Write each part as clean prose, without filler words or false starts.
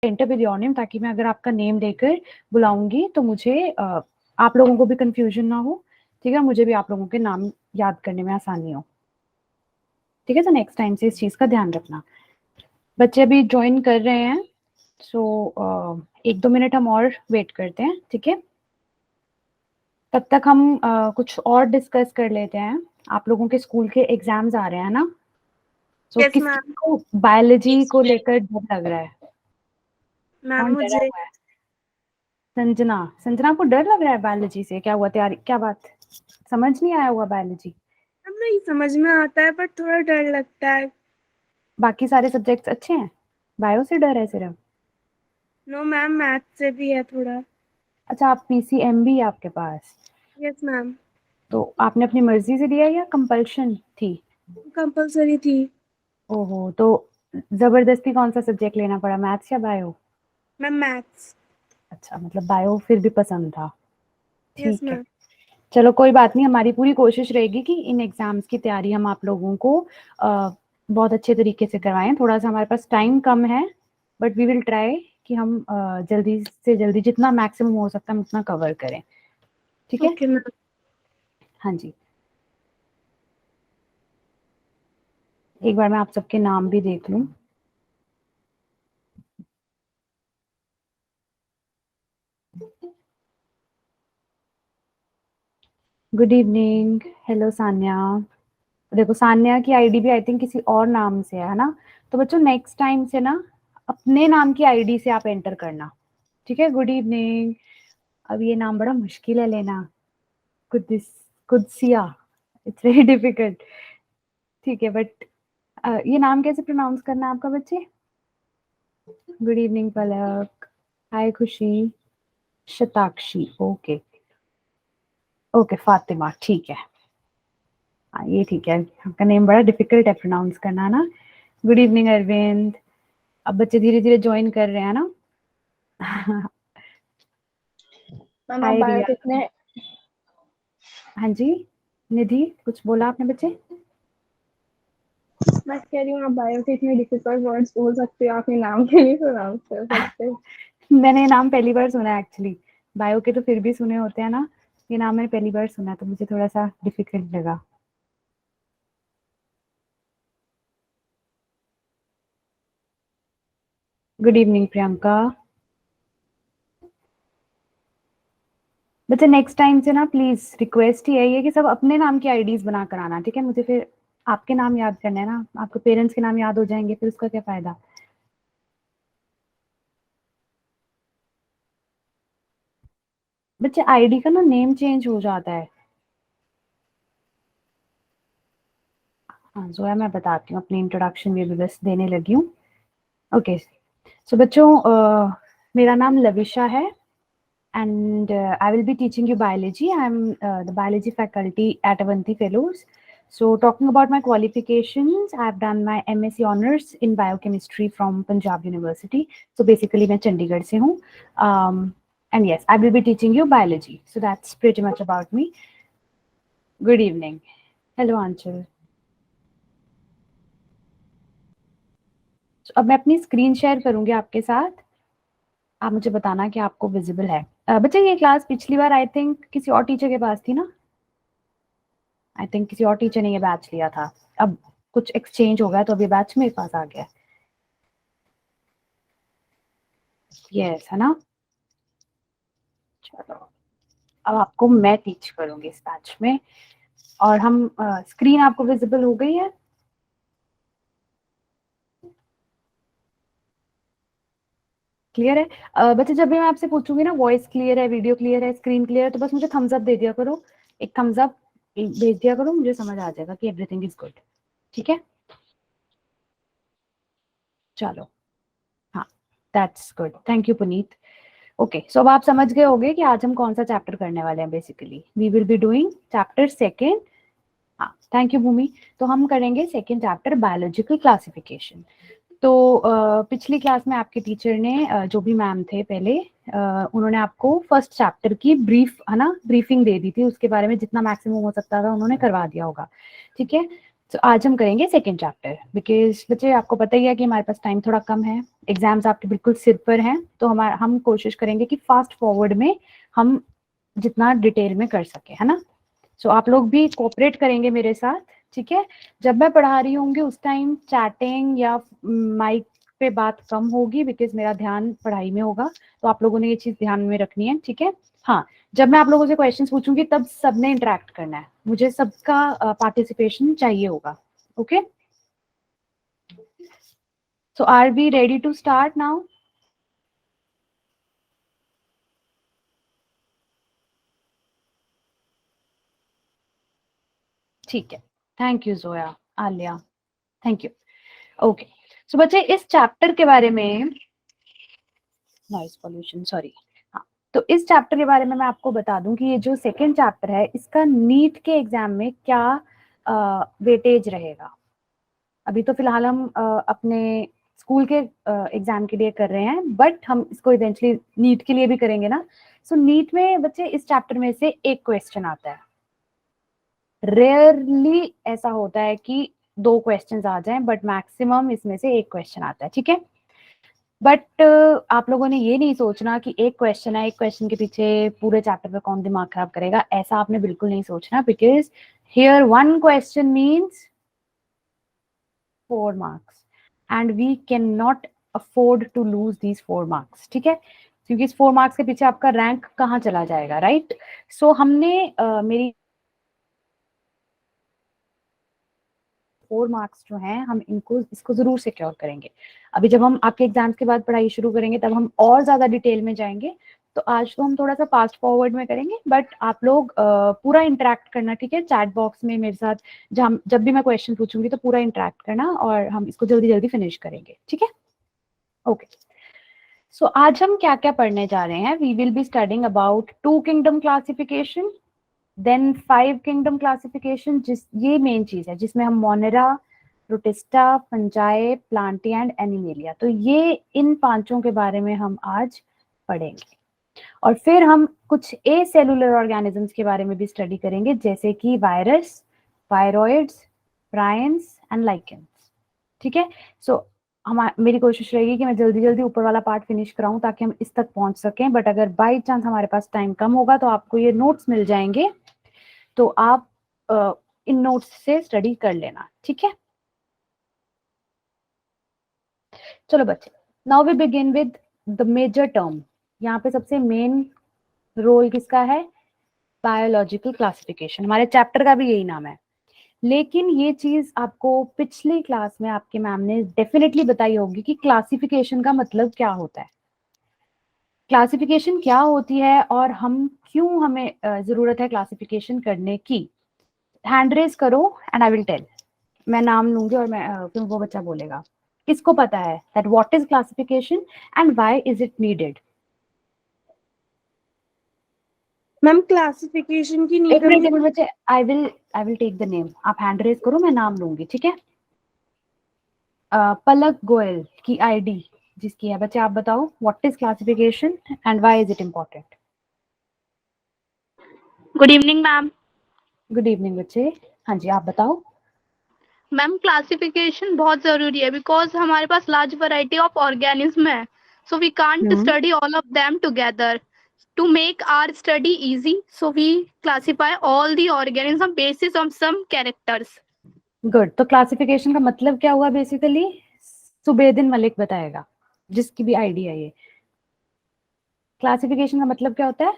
Enter with your name, ताकि मैं अगर आपका नेम लेकर बुलाऊंगी तो मुझे आप लोगों को भी कंफ्यूजन ना हो, ठीक है, मुझे भी आप लोगों के नाम याद करने में आसानी हो, ठीक है। तो नेक्स्ट टाइम से इस चीज़ का ध्यान रखना। बच्चे अभी ज्वाइन कर रहे हैं, सो 1-2 मिनट हम और वेट करते हैं, ठीक है। तब तक हम कुछ और डिस्कस कर लेते हैं। आप लोगों के स्कूल के एग्जाम्स आ रहे हैं ना, सो Yes, किसी ma'am. को बायोलॉजी को लेकर डर लग रहा है? मैम कौन डरा मुझे हुआ है? संजना, संजना को डर लग रहा है बायोलॉजी से? क्या हुआ, तैयारी क्या बात, समझ नहीं आया हुआ बायोलॉजी? अब नहीं समझ में आता है पर थोड़ा डर लगता है। बाकी सारे सब्जेक्ट्स अच्छे हैं, बायो से डर है सिर्फ? नो मैम, मैथ से भी है थोड़ा। अच्छा, आप पीसीएम भी है आपके पास? Yes ma'am. तो आपने अपनी मर्जी से दिया या कंपल्शन थी? कंपलसरी थी। ओहो, तो जबरदस्ती कौन सा सब्जेक्ट लेना पड़ा, मैथ्स या बायो? Ma'am maths. अच्छा, मतलब बायो फिर भी पसंद था, यस ठीक है। मैम। चलो कोई बात नहीं, हमारी पूरी कोशिश रहेगी कि इन एग्जाम्स की तैयारी हम आप लोगों को बहुत अच्छे तरीके से करवाएं। थोड़ा सा हमारे पास टाइम कम है, बट वी विल ट्राई कि हम जल्दी से जल्दी जितना मैक्सिमम हो सकता है हम उतना कवर करें, ठीक है। Okay ma'am. हाँ जी, एक बार मैं आप सबके नाम भी देख लूं। Good evening, hello Sanya. देखो सान्या की आईडी भी आई थिंक किसी और नाम से है ना, तो बच्चों नेक्स्ट टाइम से ना अपने नाम की आईडी से आप एंटर करना, ठीक है। Good evening. अब ये नाम बड़ा मुश्किल है लेना, कुदिस, कुदसिया, इट्स वेरी डिफिकल्ट, ठीक है। बट ये नाम कैसे प्रोनाउंस करना है आपका बच्चे? गुड इवनिंग पलक, हाय खुशी, शताक्षी, ओके ओके, फातिमा, ठीक है। हाँ ये ठीक है, आपका नेम बड़ा डिफिकल्ट है प्रोनाउंस करना ना। Good evening Arvind. अब बच्चे धीरे धीरे ज्वाइन कर रहे हैं ना। मैम आप हाय बायो रिया। कितने? हाँ जी, निधि कुछ बोला आपने बच्चे? मैं कह रही हूँ आप बायो के इतने डिफिकल्ट वर्ड्स बोल सकते हो, आपके नाम के नहीं प्रोनाउंस कर सकते। मैंने ये नाम पहली बार सुना है एक्चुअली, बायो के तो फिर भी सुने होते हैं ना, ये नाम मैंने पहली बार सुना तो मुझे थोड़ा सा डिफिकल्ट लगा। Good evening Priyanka. बच्चे नेक्स्ट टाइम से ना प्लीज रिक्वेस्ट ही है ये कि सब अपने नाम की आईडीज बना कर आना, ठीक है। मुझे फिर आपके नाम याद करना है ना, आपके पेरेंट्स के नाम याद हो जाएंगे फिर उसका क्या फायदा। बच्चे आईडी का ना नेम चेंज हो जाता है। हाँ जोया, मैं बताती हूँ, अपनी इंट्रोडक्शन भी अभी बस देने लगी हूँ। ओके, सो बच्चों मेरा नाम लविशा है and I will be teaching you biology. I'm the biology faculty at Avanti Fellows. So talking about my qualifications, I've done my MSc Honors in Biochemistry from Punjab University. So basically मैं चंडीगढ़ से हूँ, and yes, I will be teaching you biology. So that's pretty much about me. Good evening. Hello Anshul. So अब मैं अपनी screen share करूँगी आपके साथ, आप मुझे बताना कि आपको विजिबल है। बच्चे ये क्लास पिछली बार आई थिंक किसी और टीचर के पास थी ना, आई थिंक किसी और टीचर ने ये बैच लिया था, अब कुछ एक्सचेंज हो गया तो अभी बैच मेरे पास आ गया। यस है ना, चलो अब आपको मैं टीच करूंगी इस बैच में, और हम स्क्रीन आपको विजिबल हो गई है? क्लियर है? बच्चे जब भी मैं आपसे पूछूंगी ना वॉइस क्लियर है, वीडियो क्लियर है, स्क्रीन क्लियर है, तो बस मुझे थम्स अप दे दिया करो, एक थम्स अप भेज दिया करो, मुझे समझ आ जाएगा कि एवरीथिंग इज गुड, ठीक है। चलो, हाँ, that's good, thank you Puneet. Okay, so अब आप समझ गए होंगे कि आज हम कौन सा चैप्टर करने वाले हैं। Basically we will be doing chapter second. हाँ, थैंक यू भूमि। तो हम करेंगे सेकेंड चैप्टर, बायोलॉजिकल क्लासिफिकेशन। तो पिछली क्लास में आपके टीचर ने जो भी मैम थे पहले, उन्होंने आपको फर्स्ट चैप्टर की ब्रीफ है ना ब्रीफिंग दे दी थी, उसके बारे में जितना मैक्सिमम हो सकता था उन्होंने करवा दिया होगा, ठीक है। तो आज हम करेंगे सेकेंड चैप्टर, बिकॉज बच्चे आपको पता ही है कि हमारे पास टाइम थोड़ा कम है, एग्जाम्स आपके बिल्कुल सिर पर हैं, तो हम कोशिश करेंगे कि फास्ट फॉरवर्ड में हम जितना डिटेल में कर सके, है ना। सो आप लोग भी कोऑपरेट करेंगे मेरे साथ, ठीक है। जब मैं पढ़ा रही होंगी उस टाइम चैटिंग या माइक पे बात कम होगी, बिकॉज मेरा ध्यान पढ़ाई में होगा, तो आप लोगों ने ये चीज ध्यान में रखनी है, ठीक है। हाँ, जब मैं आप लोगों से क्वेश्चंस पूछूंगी तब सबने इंटरेक्ट करना है, मुझे सबका पार्टिसिपेशन चाहिए होगा, okay. So are we ready to start now? ठीक है, thank you Zoya, Alia, thank you. Okay, so बच्चे इस चैप्टर के बारे में, नॉइज पॉल्यूशन, सॉरी, हाँ, तो इस चैप्टर के बारे में मैं आपको बता दूं कि ये जो सेकंड चैप्टर है इसका नीट के एग्जाम में क्या वेटेज रहेगा। अभी तो फिलहाल हम अपने स्कूल के एग्जाम के लिए कर रहे हैं, बट हम इसको इवेंचुअली नीट के लिए भी करेंगे ना। सो नीट में बच्चे इस चैप्टर में से एक क्वेश्चन आता है, रेयरली ऐसा होता है कि 2 क्वेश्चंस आ जाएं, बट मैक्सिमम इसमें से एक क्वेश्चन आता है, ठीक है। बट आप लोगों ने ये नहीं सोचना कि एक क्वेश्चन है, एक क्वेश्चन के पीछे पूरे चैप्टर पे कौन दिमाग खराब करेगा, ऐसा आपने बिल्कुल नहीं सोचना, because here 1 question means 4 marks and we cannot afford to lose these 4 marks, ठीक है, क्योंकि इस 4 marks के पीछे आपका रैंक कहाँ चला जाएगा, राइट। सो हमने मेरी 4 marks जो हैं हम इसको जरूर सिक्योर करेंगे। अभी जब हम आपके एग्जाम्स के बाद पढ़ाई शुरू करेंगे तब हम और ज्यादा डिटेल में जाएंगे, तो आज तो हम थोड़ा सा फास्ट फॉरवर्ड में करेंगे, बट आप लोग पूरा इंटरेक्ट करना, ठीक है, चैट बॉक्स में मेरे साथ, जब भी मैं क्वेश्चन पूछूंगी तो पूरा इंटरेक्ट करना और हम इसको जल्दी जल्दी फिनिश करेंगे, ठीक है। ओके, सो आज हम क्या क्या पढ़ने जा रहे हैं। We will be studying about 2 kingdom classification, then 5 kingdom classification, ये मेन चीज है जिसमें हम Monera, Protista, Fungi, Plantae and Animalia, तो ये इन 5 के बारे में हम आज पढ़ेंगे। और फिर हम कुछ ए सेलुलर ऑर्गेनिजम्स के बारे में भी स्टडी करेंगे, जैसे कि virus, viroids, prions and lichens, ठीक है। सो मेरी कोशिश रहेगी कि मैं जल्दी जल्दी ऊपर वाला पार्ट फिनिश कराऊं ताकि हम इस तक पहुंच सकें, बट अगर बाई चांस हमारे पास टाइम कम होगा तो आपको ये नोट्स मिल जाएंगे, तो आप इन नोट्स से स्टडी कर लेना, ठीक है। चलो बच्चे, now we begin with the major term. यहाँ पे सबसे मेन रोल किसका है? बायोलॉजिकल क्लासिफिकेशन, हमारे चैप्टर का भी यही नाम है। लेकिन ये चीज आपको पिछली क्लास में आपके मैम ने डेफिनेटली बताई होगी कि क्लासिफिकेशन का मतलब क्या होता है, क्लासिफिकेशन क्या होती है और हमें जरूरत है क्लासिफिकेशन करने की। हैंड रेज करो एंड आई विल टेल, मैं नाम लूंगी और मैं फिर वो बच्चा बोलेगा किसको पता है that what is classification and why is it needed. Ma'am classification की एक नीड मिनट बच्चे, I will take the name, आप हैंड रेज करो, मैं नाम लूंगी, ठीक है। पलक गोयल की आईडी जिसकी है, बच्चे आप बताओ what is classification and why is it important. Good evening ma'am. Good evening बच्चे, हाँ जी आप बताओ। मैम क्लासिफिकेशन बहुत जरूरी है बिकॉज हमारे पास लार्ज वैरायटी ऑफ ऑर्गेनिज्म है, so we can't study all of them together to make our study easy, so we classify all the organism basis on some characters. Good, तो classification का मतलब क्या हुआ बेसिकली, सुबेदिन मलिक बताएगा जिसकी भी आईडी है ये। क्लासिफिकेशन का मतलब क्या होता है?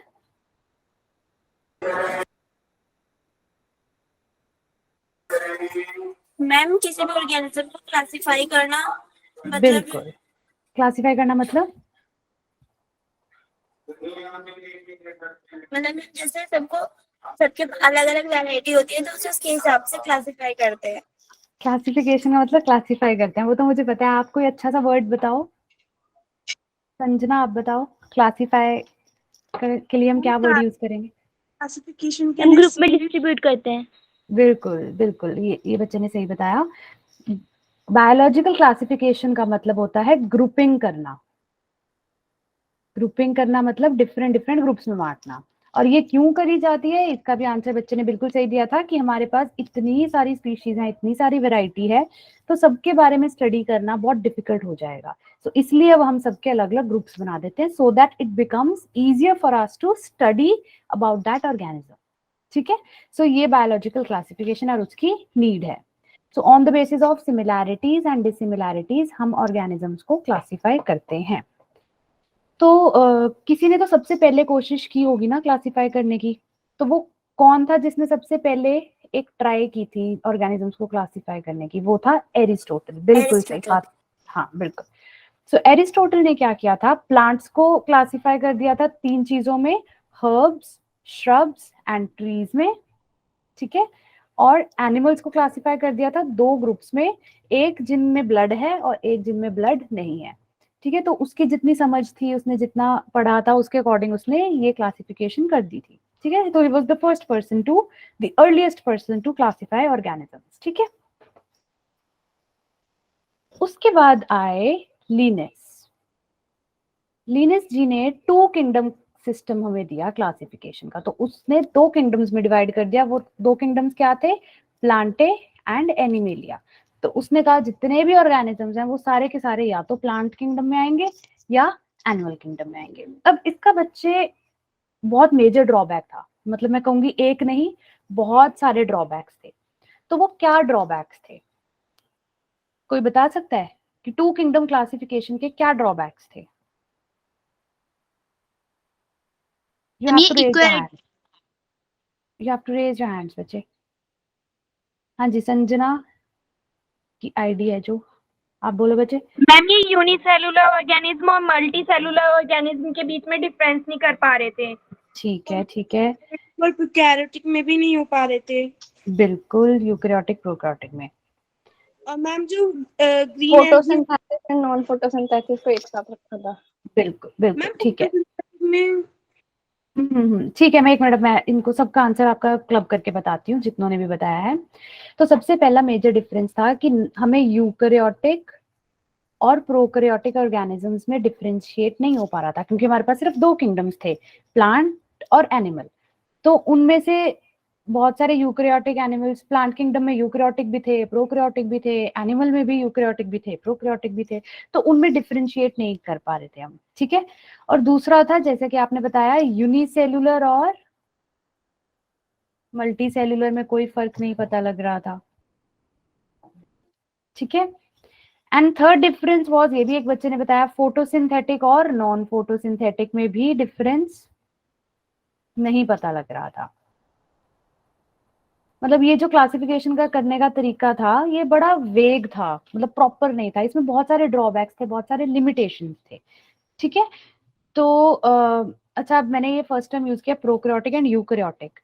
मैम किसी भी ऑर्गेनिज्म को क्लासिफाई करना, बिल्कुल, क्लासिफाई करना मतलब जैसे सबके अलग अलग वैरायटी होती है तो उसे उसके हिसाब से क्लासिफाई करते हैं। क्लासिफिकेशन का मतलब क्लासिफाई करते हैं, वो तो मुझे पता है। आप कोई अच्छा सा वर्ड बताओ, संजना आप बताओ, क्लासिफाई के लिए हम क्या वर्ड यूज करेंगे? क्लासिफिकेशन के हम लिए ग्रुप में डिस्ट्रीब्यूट करते हैं। बिल्कुल बिल्कुल, ये बच्चे ने सही बताया। बायोलॉजिकल क्लासिफिकेशन का मतलब होता है ग्रुपिंग करना। ग्रुपिंग करना मतलब डिफरेंट डिफरेंट ग्रुप्स में बांटना। और ये क्यों करी जाती है, इसका भी आंसर बच्चे ने बिल्कुल सही दिया था कि हमारे पास इतनी सारी स्पीशीज हैं, इतनी सारी वैरायटी है, तो सबके बारे में स्टडी करना बहुत डिफिकल्ट हो जाएगा। तो इसलिए अब हम सबके अलग अलग ग्रुप्स बना देते हैं, so that it becomes easier for us to study about that organism. ठीक है, सो ये बायोलॉजिकल क्लासिफिकेशन और उसकी नीड है। So on the basis of similarities and dissimilarities हम ऑर्गेनिजम्स को क्लासिफाई करते हैं। तो किसी ने तो सबसे पहले कोशिश की होगी ना क्लासिफाई करने की, तो वो कौन था जिसने सबसे पहले एक ट्राई की थी ऑर्गेनिजम्स को क्लासिफाई करने की? वो था एरिस्टोटल। बिल्कुल सही बात, हाँ बिल्कुल। सो एरिस्टोटल ने क्या किया था, प्लांट्स को क्लासिफाई कर दिया था 3 चीजों में, हर्ब्स, श्रब्स एंड ट्रीज में। ठीक है, और एनिमल्स को क्लासिफाई कर दिया था 2 ग्रुप्स में, एक जिनमें ब्लड है और एक जिनमें ब्लड नहीं है। ठीक है, तो उसकी जितनी समझ थी, उसने जितना पढ़ा था, उसके अकॉर्डिंग उसने ये क्लासिफिकेशन कर दी थी। ठीक है, तो he was the first person to, the earliest person to classify organisms. ठीक है, उसके बाद आए लिनेस। लिनेस जी ने 2 किंगडम सिस्टम हमें दिया क्लासिफिकेशन का। तो उसने 2 किंगडम्स में डिवाइड कर दिया। वो 2 किंगडम्स क्या थे, प्लांटे एंड एनिमेलिया। तो उसने कहा जितने भी ऑर्गेनिजम्स हैं वो सारे के सारे या तो प्लांट किंगडम में आएंगे या एनिमल किंगडम में आएंगे। अब इसका बच्चे बहुत मेजर ड्रॉबैक था, मतलब मैं कहूंगी एक नहीं, बहुत सारे ड्रॉबैक्स थे। तो वो क्या ड्रॉबैक्स थे, कोई बता सकता है कि 2 किंगडम क्लासिफिकेशन के क्या ड्रॉबैक्स थे? You have to raise your hand. You have to raise your hands, बच्चे। हाँ जी, संजना की आईडी है जो, आप बोलो बच्चे। मैम ये यूनिसेलुलर ऑर्गेनिज्म और मल्टी सेलुलर ऑर्गेनिज्म के बीच में डिफरेंस नहीं कर पा रहे थे। ठीक है, ठीक है, और प्रोकैरियोटिक में भी नहीं हो पा रहे थे। बिल्कुल, यूकैरियोटिक प्रोकैरियोटिक में। और मैम जो green photosynthesis and non photosynthesis को एक साथ रखा था। बिल्कुल बिल्कुल, ठीक है। में ठीक है, मैं 1 मिनट में इनको सबका आंसर आपका क्लब करके बताती हूँ जितनों ने भी बताया है। तो सबसे पहला मेजर डिफरेंस था कि हमें यूकैरियोटिक और प्रोकैरियोटिक ऑर्गेनिजम्स में डिफरेंशिएट नहीं हो पा रहा था, क्योंकि हमारे पास सिर्फ 2 किंगडम्स थे, प्लांट और एनिमल। तो उनमें से बहुत सारे यूकैरियोटिक एनिमल्स, प्लांट किंगडम में यूकैरियोटिक भी थे, प्रोकैरियोटिक भी थे, एनिमल में भी यूकैरियोटिक भी थे, प्रोकैरियोटिक भी थे। तो उनमें डिफरेंशिएट नहीं कर पा रहे थे हम। ठीक है, और दूसरा था जैसे कि आपने बताया, यूनिसेलुलर और मल्टी सेलुलर में कोई फर्क नहीं पता लग रहा था। ठीक है, एंड थर्ड डिफरेंस वाज, ये भी एक बच्चे ने बताया, फोटोसिंथेटिक और नॉन फोटोसिंथेटिक में भी डिफरेंस नहीं पता लग रहा था। मतलब ये जो क्लासिफिकेशन का करने का तरीका था ये बड़ा वेग था, मतलब प्रॉपर नहीं था, इसमें बहुत सारे ड्रॉबैक्स थे, बहुत सारे लिमिटेशंस थे। ठीक है, तो अच्छा, अब मैंने ये फर्स्ट टाइम यूज किया प्रोकैरियोटिक एंड यूकैरियोटिक।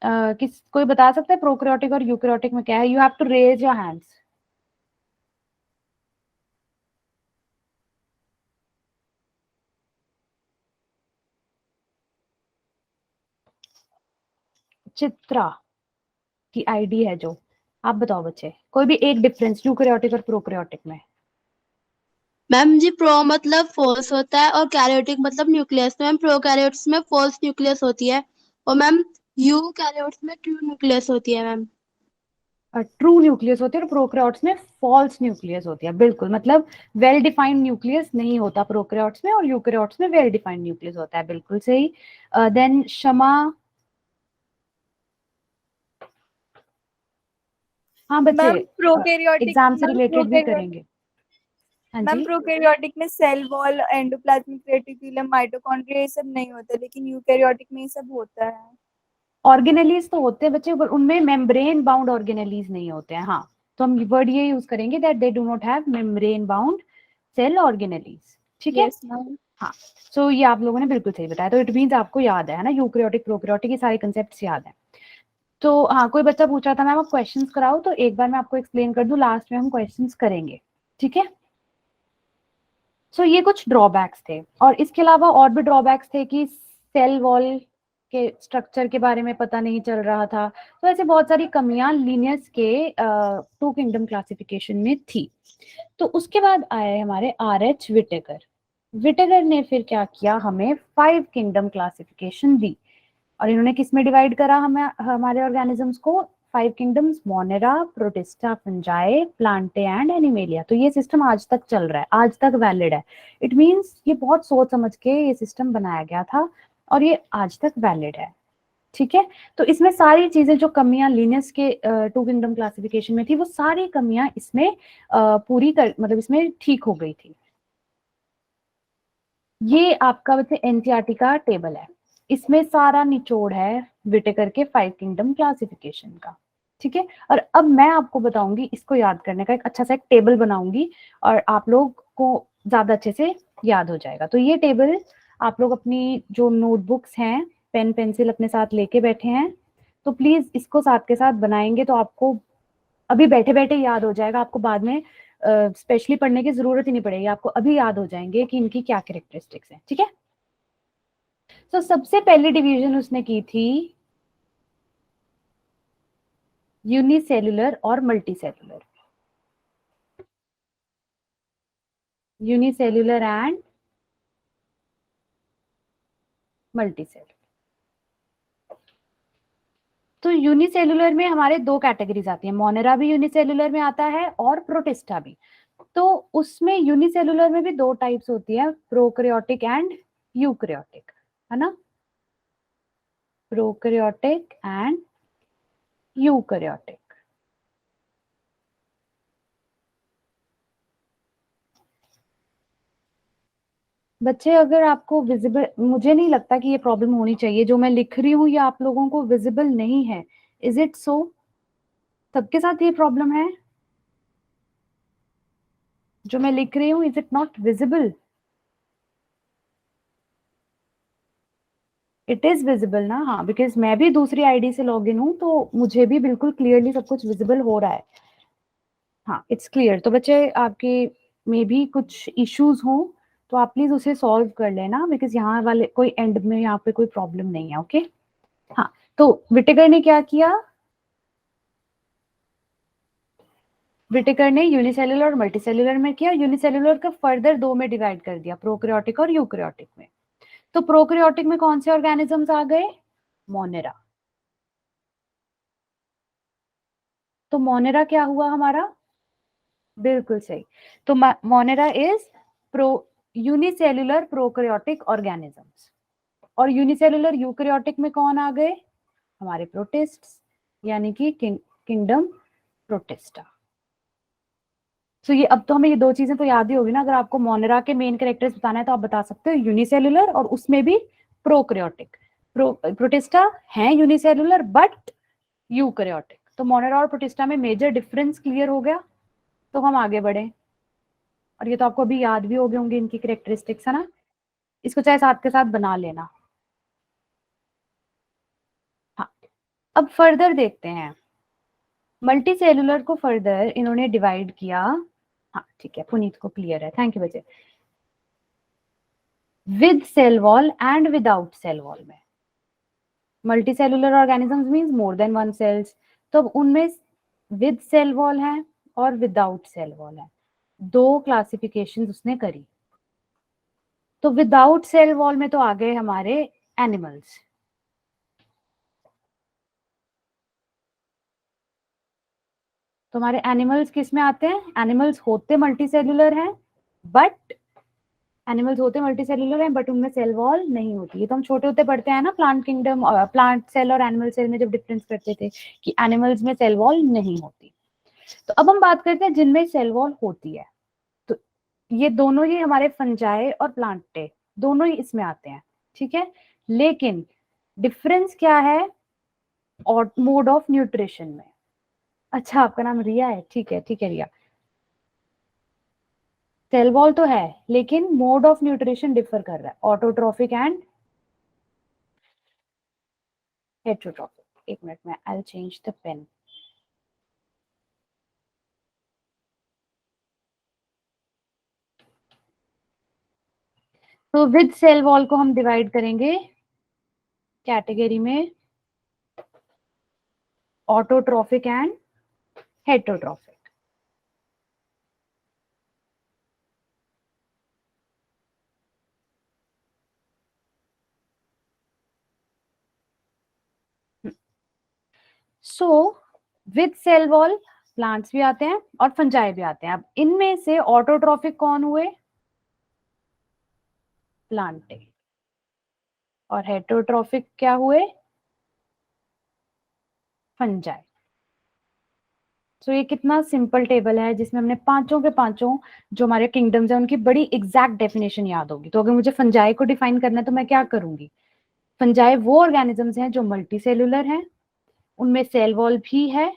किस कोई बता सकता है प्रोकैरियोटिक और यूकैरियोटिक में क्या है? You have to raise your hands. Chitra की आईडी है जो, आप बताओ बच्चे, कोई भी एक डिफरेंस यूकैरियोटिक और प्रोकैरियोटिक में। मैम जी प्रो मतलब फॉल्स होता है और कैरियोटिक मतलब न्यूक्लियस। तो मैम प्रोकैरियोट्स में फॉल्स न्यूक्लियस होती है और मैम यूकैरियोट्स में ट्रू न्यूक्लियस होती है मैम। ट्रू न्यूक्लियस होती है और प्रोकैरियोट्स में फॉल्स न्यूक्लियस होती है। बिल्कुल, मतलब वेल डिफाइंड न्यूक्लियस नहीं होता प्रोकैरियोट्स में और यूकैरियोट्स में वेल डिफाइंड न्यूक्लियस होता है। बिल्कुल सही। देन शमा, हाँ बच्चे, प्रोकैरियोटिक एग्जाम से रिलेटेड भी करेंगे। हाँ मैम जी, प्रोकैरियोटिक में cell wall, endoplasmic reticulum, mitochondria ये सब नहीं होता, लेकिन यूकैरियोटिक में ये सब होता है। ऑर्गेनेलीज तो होते हैं बच्चे, पर उनमें मेम्ब्रेन बाउंड ऑर्गेनेलीज नहीं होते हैं। हाँ, तो हम वर्ड ये यूज करेंगे that they do not have membrane bound cell organelles. ठीक है, हाँ। सो ये आप लोगों ने बिल्कुल सही बताया। तो इट मीन्स आपको याद है ना, यूकैरियोटिक प्रोकैरियोटिक ये सारे कंसेप्ट्स याद है। तो हाँ, कोई बच्चा पूछ रहा था मैम आप क्वेश्चंस कराओ, तो एक बार मैं आपको एक्सप्लेन कर दूं, लास्ट में हम क्वेश्चंस करेंगे। ठीक है, सो ये कुछ ड्रॉबैक्स थे, और इसके अलावा और भी ड्रॉबैक्स थे कि सेल वॉल के स्ट्रक्चर के बारे में पता नहीं चल रहा था। तो ऐसे बहुत सारी कमियां लिनियस के 2 किंगडम क्लासिफिकेशन में थी। तो उसके बाद आए हमारे R.H. विटेकर। विटेकर ने फिर क्या किया, हमें 5 किंगडम क्लासिफिकेशन दी। और इन्होंने किस में डिवाइड करा हमें हमारे ऑर्गेनिजम्स को? 5 kingdoms, Monera, Protista, Fungi, Plantae and Animalia. तो ये सिस्टम आज तक चल रहा है, आज तक वैलिड है। इट मींस ये बहुत सोच समझ के ये सिस्टम बनाया गया था और ये आज तक वैलिड है। ठीक है, तो इसमें सारी चीजें जो कमियां लिनस के 2 किंगडम क्लासिफिकेशन में थी, वो सारी कमियां इसमें पूरी कर मतलब इसमें ठीक हो गई थी। ये आपका वैसे एनसीईआरटी का टेबल है, इसमें सारा निचोड़ है विटेकर के 5 किंगडम क्लासिफिकेशन का। ठीक है, और अब मैं आपको बताऊंगी इसको याद करने का एक अच्छा सा एक टेबल बनाऊंगी और आप लोग को ज्यादा अच्छे से याद हो जाएगा। तो ये टेबल आप लोग अपनी जो नोटबुक्स हैं, पेन पेंसिल अपने साथ लेके बैठे हैं, तो प्लीज इसको साथ के साथ बनाएंगे तो आपको अभी बैठे बैठे याद हो जाएगा, आपको बाद में स्पेशली पढ़ने की जरूरत ही नहीं पड़ेगी, आपको अभी याद हो जाएंगे कि इनकी क्या कैरेक्टरिस्टिक्स हैं। ठीक है, तो सबसे पहली डिवीजन उसने की थी यूनिसेल्युलर और मल्टीसेल्युलर, यूनिसेल्युलर एंड मल्टीसेल्युलर। तो यूनिसेल्युलर में हमारे दो कैटेगरीज आती है, मोनेरा भी यूनिसेल्युलर में आता है और प्रोटिस्टा भी। तो उसमें यूनिसेल्युलर में भी दो टाइप्स होती है, प्रोकैरियोटिक एंड यूकैरियोटिक, है ना, प्रोकैरियोटिक एंड यूकैरियोटिक। बच्चे अगर आपको विजिबल, मुझे नहीं लगता कि ये प्रॉब्लम होनी चाहिए, जो मैं लिख रही हूँ ये आप लोगों को विजिबल नहीं है, इज इट सो? सबके साथ ये प्रॉब्लम है, जो मैं लिख रही हूँ is it not visible? It is visible ना? हाँ, बिकॉज मैं भी दूसरी आईडी से लॉग इन हूँ तो मुझे भी बिल्कुल क्लियरली सब कुछ विजिबल हो रहा है। हाँ, इट्स क्लियर। तो बच्चे आपके में भी कुछ इश्यूज हो तो आप प्लीज उसे सॉल्व कर लेना, बिकॉज यहाँ वाले कोई एंड में यहाँ पे कोई प्रॉब्लम नहीं है। ओके हाँ, तो विटेकर ने क्या किया? विटेकर ने यूनिसेल्युलर और मल्टीसेल्युलर में किया, यूनिसेल्युलर का फर्दर दो में डिवाइड कर दिया, प्रोकैरियोटिक और यूकैरियोटिक में। तो प्रोकैरियोटिक में कौन से ऑर्गेनिजम्स आ गए? मोनेरा। तो मोनेरा क्या हुआ हमारा? बिल्कुल सही। तो Monera is pro unicellular prokaryotic organisms. और यूनिसेल्युलर यूकैरियोटिक में कौन आ गए? हमारे प्रोटिस्ट्स, यानी कि किंगडम प्रोटिस्टा। तो ये अब तो हमें ये दो चीजें तो याद ही होगी ना, अगर आपको मोनेरा के मेन कैरेक्टर्स बताना है तो आप बता सकते हो यूनिसेल्युलर और उसमें भी प्रोकैरियोटिक। प्रोटिस्टा है यूनिसेल्युलर बट यूकैरियोटिक। तो मोनेरा और प्रोटिस्टा में मेजर डिफरेंस क्लियर हो गया, तो हम आगे बढ़े। और ये तो आपको अभी याद भी हो गए होंगे इनकी कैरेक्टरिस्टिक्स, है ना, इसको चाहे साथ के साथ बना लेना। हाँ, अब फर्दर देखते हैं, मल्टी सेलुलर को फर्दर इन्होंने डिवाइड किया। हाँ ठीक है, पुनीत को क्लियर है, थैंक यू बच्चे। With cell wall and without cell wall में। Multicellular organisms means more than one cells, तो अब उनमें विद सेल वॉल है और विदाउट सेल वॉल है, दो क्लासिफिकेशन उसने करी। तो विदाउट सेल वॉल में तो आ गए हमारे एनिमल्स। तो हमारे एनिमल्स किस में आते हैं? एनिमल्स होते मल्टीसेल्युलर हैं बट उनमें सेल वॉल नहीं होती। ये तो हम छोटे होते पढ़ते हैं ना, प्लांट किंगडम, प्लांट सेल और एनिमल सेल में जब डिफरेंस करते थे कि एनिमल्स में सेल वॉल नहीं होती। तो अब हम बात करते हैं जिनमें सेल वॉल होती है। तो ये दोनों ही हमारे फंजाई और प्लांटे दोनों ही इसमें आते हैं, ठीक है। लेकिन डिफरेंस क्या है? और मोड ऑफ न्यूट्रिशन में। अच्छा, आपका नाम रिया है, ठीक है ठीक है रिया। सेल वॉल तो है लेकिन मोड ऑफ न्यूट्रिशन डिफर कर रहा है, ऑटोट्रॉफिक एंड हेटेरोट्रॉफिक। एक मिनट में I will change the pen. तो विद सेल वॉल को हम डिवाइड करेंगे कैटेगरी में autotrophic and heterotrophic. So with cell wall plants भी आते हैं और फंजाई भी आते हैं। अब इनमें से ऑटोट्रॉफिक कौन हुए? प्लांटे। और हेटरोट्रॉफिक क्या हुए? फंजाई। सो ये कितना सिंपल टेबल है जिसमें हमने पांचों के पांचों जो हमारे किंगडम्स है उनकी बड़ी एग्जैक्ट डेफिनेशन याद होगी। तो अगर मुझे फंजाई को डिफाइन करना है तो मैं क्या करूंगी? फंजाई वो ऑर्गेनिजम्स हैं जो मल्टी सेलुलर हैं, उनमें सेल वॉल भी है,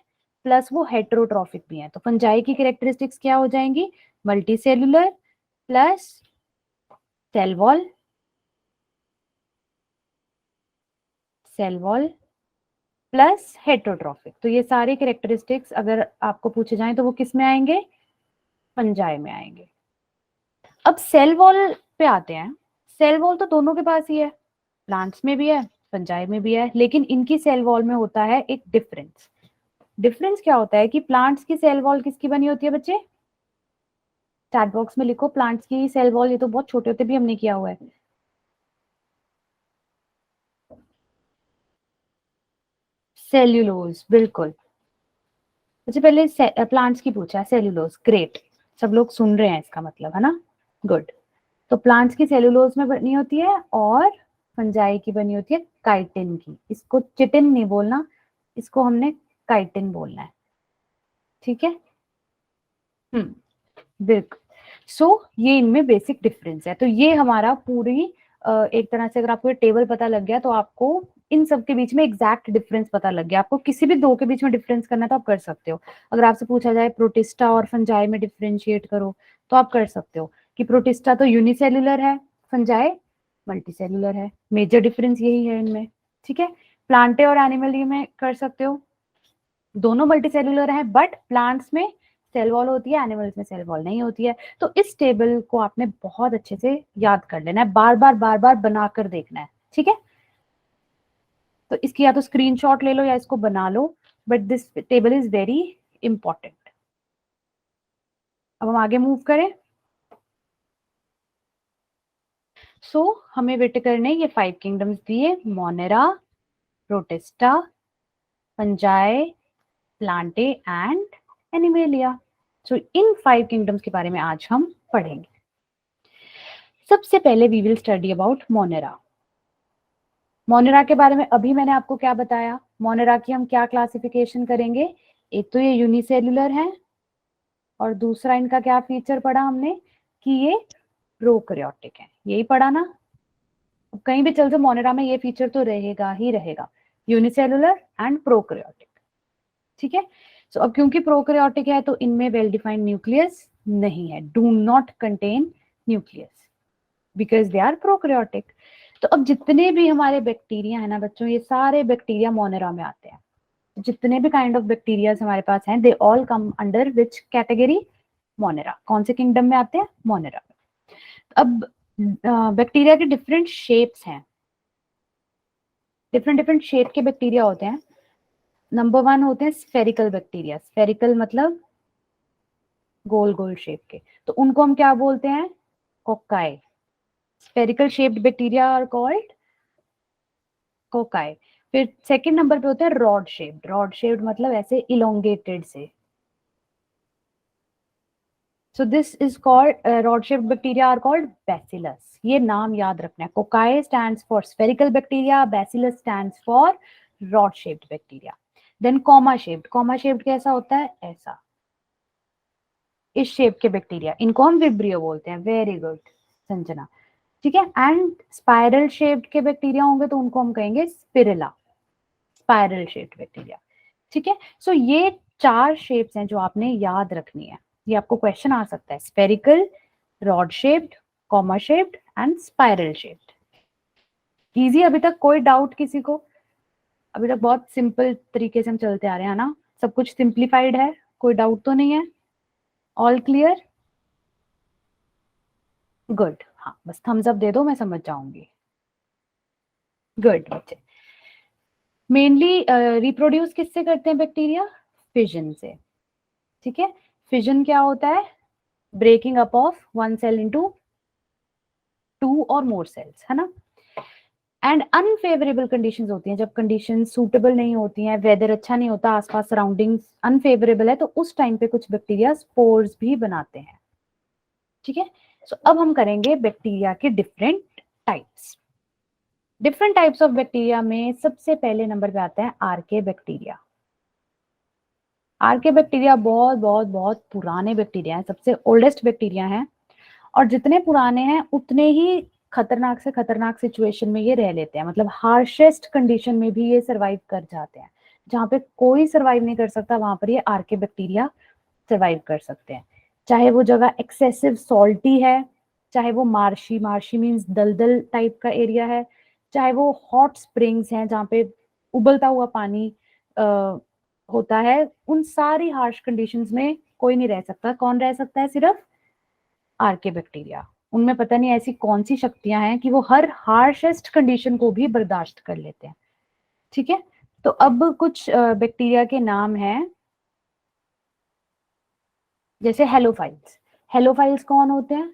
प्लस वो हेटरोट्रॉफिक भी है। तो फंजाई की कैरेक्टरिस्टिक्स क्या हो जाएंगी? Multicellular plus cell wall, cell wall plus heterotrophic. तो ये सारे कैरेक्टरिस्टिक्स अगर आपको पूछे जाएं तो वो किस में आएंगे? फंजाई में आएंगे। अब सेल वॉल पे आते हैं। सेल वॉल तो दोनों के पास ही है, प्लांट्स में भी है, फंजाई में भी है, लेकिन इनकी सेल वॉल में होता है एक डिफरेंस। डिफरेंस क्या होता है कि प्लांट्स की सेल वॉल किसकी बनी होती है बच्चे? चैट बॉक्स में लिखो प्लांट्स की सेल वॉल। ये तो बहुत छोटे होते भी हमने किया हुआ है। सेल्यूलोज, बिल्कुल। सबसे पहले प्लांट्स की पूछा है, सेल्यूलोज। ग्रेट, सब लोग सुन रहे हैं इसका मतलब, है ना? गुड। तो प्लांट्स की सेल्यूलोज में बनी होती है और फंजाई की बनी होती है काइटिन की। इसको चिटिन नहीं बोलना, इसको हमने काइटिन बोलना है, ठीक है? बिल्कुल। सो ये इनमें बेसिक डिफरेंस है। तो ये हमारा पूरी एक तरह से अगर आपको ये टेबल पता लग गया तो आपको इन सब के बीच में एग्जैक्ट डिफरेंस पता लग गया। आपको किसी भी दो के बीच में डिफरेंस करना है तो आप कर सकते हो। अगर आपसे पूछा जाए प्रोटिस्टा और फंजाई में डिफरेंशिएट करो तो आप कर सकते हो कि प्रोटिस्टा तो यूनिसेल्युलर है, फंजाई मल्टीसेल्युलर है। मेजर डिफरेंस यही है इनमें, ठीक है? प्लांटे और एनिमल में कर सकते हो, दोनों मल्टीसेल्युलर है, बट प्लांट्स में सेल वॉल होती है, एनिमल्स में सेल वॉल नहीं होती है। तो इस टेबल को आपने बहुत अच्छे से याद कर लेना है, बार बार बनाकर देखना है, ठीक है? तो इसकी या तो स्क्रीनशॉट ले लो या इसको बना लो, but this table is very important. अब हम आगे मूव करें। सो हमें विटिकर ने ये 5 किंगडम्स दिए, Monera, Protista, Fungi, Plantae and Animalia. So इन 5 किंगडम्स के बारे में आज हम पढ़ेंगे। सबसे पहले we will study about Monera. Monera के बारे में अभी मैंने आपको क्या बताया? मोनेरा की हम क्या क्लासिफिकेशन करेंगे? एक तो ये यूनिसेल्युलर है और दूसरा इनका क्या फीचर पढ़ा हमने कि ये प्रोकैरियोटिक है। यही पढ़ा ना? कहीं भी चल जाओ मोनेरा में ये फीचर तो रहेगा ही रहेगा, यूनिसेल्युलर एंड प्रोकैरियोटिक, ठीक है? सो अब क्योंकि प्रोकैरियोटिक है तो इनमें वेल डिफाइंड न्यूक्लियस नहीं है, do not contain nucleus because they are prokaryotic. तो अब जितने भी हमारे बैक्टीरिया है ना बच्चों, ये सारे बैक्टीरिया मोनेरा में आते हैं। जितने भी काइंड ऑफ बैक्टीरिया हमारे पास हैं, they all come under which category? Monera. कौन से किंगडम में आते हैं? मोनेरा में। अब बैक्टीरिया के डिफरेंट शेप्स हैं, डिफरेंट शेप के बैक्टीरिया होते हैं। नंबर 1 होते हैं स्फेरिकल बैक्टीरिया। स्फेरिकल मतलब गोल गोल शेप के, तो उनको हम क्या बोलते हैं? Cocci. Spherical shaped bacteria are called cocci. फिर सेकंड नंबर पे होते हैं रॉड शेप्ड। रॉड शेप्ड मतलब ऐसे इलोंगेटेड से, so this is called rod shaped bacteria are called bacillus. ये नाम याद रखना है। Cocci stands for spherical bacteria, bacillus stands for rod shaped bacteria. Then comma shaped. Comma shaped कैसा होता है? ऐसा, इस शेप के बैक्टीरिया, इनको हम विब्रियो बोलते हैं। वेरी गुड संजना, ठीक है? एंड स्पाइरल शेप्ड के बैक्टीरिया होंगे तो उनको हम कहेंगे स्पिरुला, स्पाइरल शेप्ड बैक्टीरिया, ठीक है? सो ये 4 शेप्स हैं जो आपने याद रखनी है। ये आपको क्वेश्चन आ सकता है, spherical, rod shaped, comma shaped and spiral shaped. Easy अभी तक? कोई डाउट किसी को? अभी तक बहुत सिंपल तरीके से हम चलते आ रहे हैं ना, सब कुछ सिंप्लीफाइड है, कोई डाउट तो नहीं है? All clear? गुड। हाँ, बस थम्स अप दे दो, मैं समझ जाऊंगी। गुड बच्चे। मेनली रिप्रोड्यूस किससे करते हैं बैक्टीरिया? फिजन से, ठीक है? फिजन क्या होता है? Breaking up of one cell into 2 or more sales, है ना? एंड अनफेवरेबल कंडीशंस होती हैं, जब कंडीशन सूटेबल नहीं होती हैं, वेदर अच्छा नहीं होता, आसपास सराउंडिंग्स अनफेवरेबल है, तो उस टाइम पे कुछ बैक्टीरिया स्पोर्स भी बनाते हैं। ठीक है, सो अब हम करेंगे बैक्टीरिया के different types. Different types of bacteria में सबसे पहले नंबर पे आता है आर्के बैक्टीरिया। आर्के बैक्टीरिया बहुत बहुत बहुत पुराने बैक्टीरिया हैं, सबसे ओल्डेस्ट बैक्टीरिया हैं, और जितने पुराने हैं उतने ही खतरनाक से खतरनाक सिचुएशन में ये रह लेते हैं। मतलब हार्शेस्ट कंडीशन में भी ये सरवाइव कर जाते हैं, जहाँ पे कोई सरवाइव नहीं कर सकता वहां पर ये आर्के बैक्टीरिया सरवाइव कर सकते हैं। चाहे वो जगह एक्सेसिव सॉल्टी है, चाहे वो मार्शी, मार्शी मीन्स दलदल टाइप का एरिया है, चाहे वो हॉट स्प्रिंग्स हैं जहाँ पे उबलता हुआ पानी होता है, उन सारी हार्श कंडीशंस में कोई नहीं रह सकता। कौन रह सकता है? सिर्फ आर्के बैक्टीरिया। उनमें पता नहीं ऐसी कौन सी शक्तियां हैं कि वो हर हार्शेस्ट कंडीशन को भी बर्दाश्त कर लेते हैं। ठीक है, तो अब कुछ बैक्टीरिया के नाम हैं, जैसे हेलोफाइल्स। हेलोफाइल्स कौन होते हैं?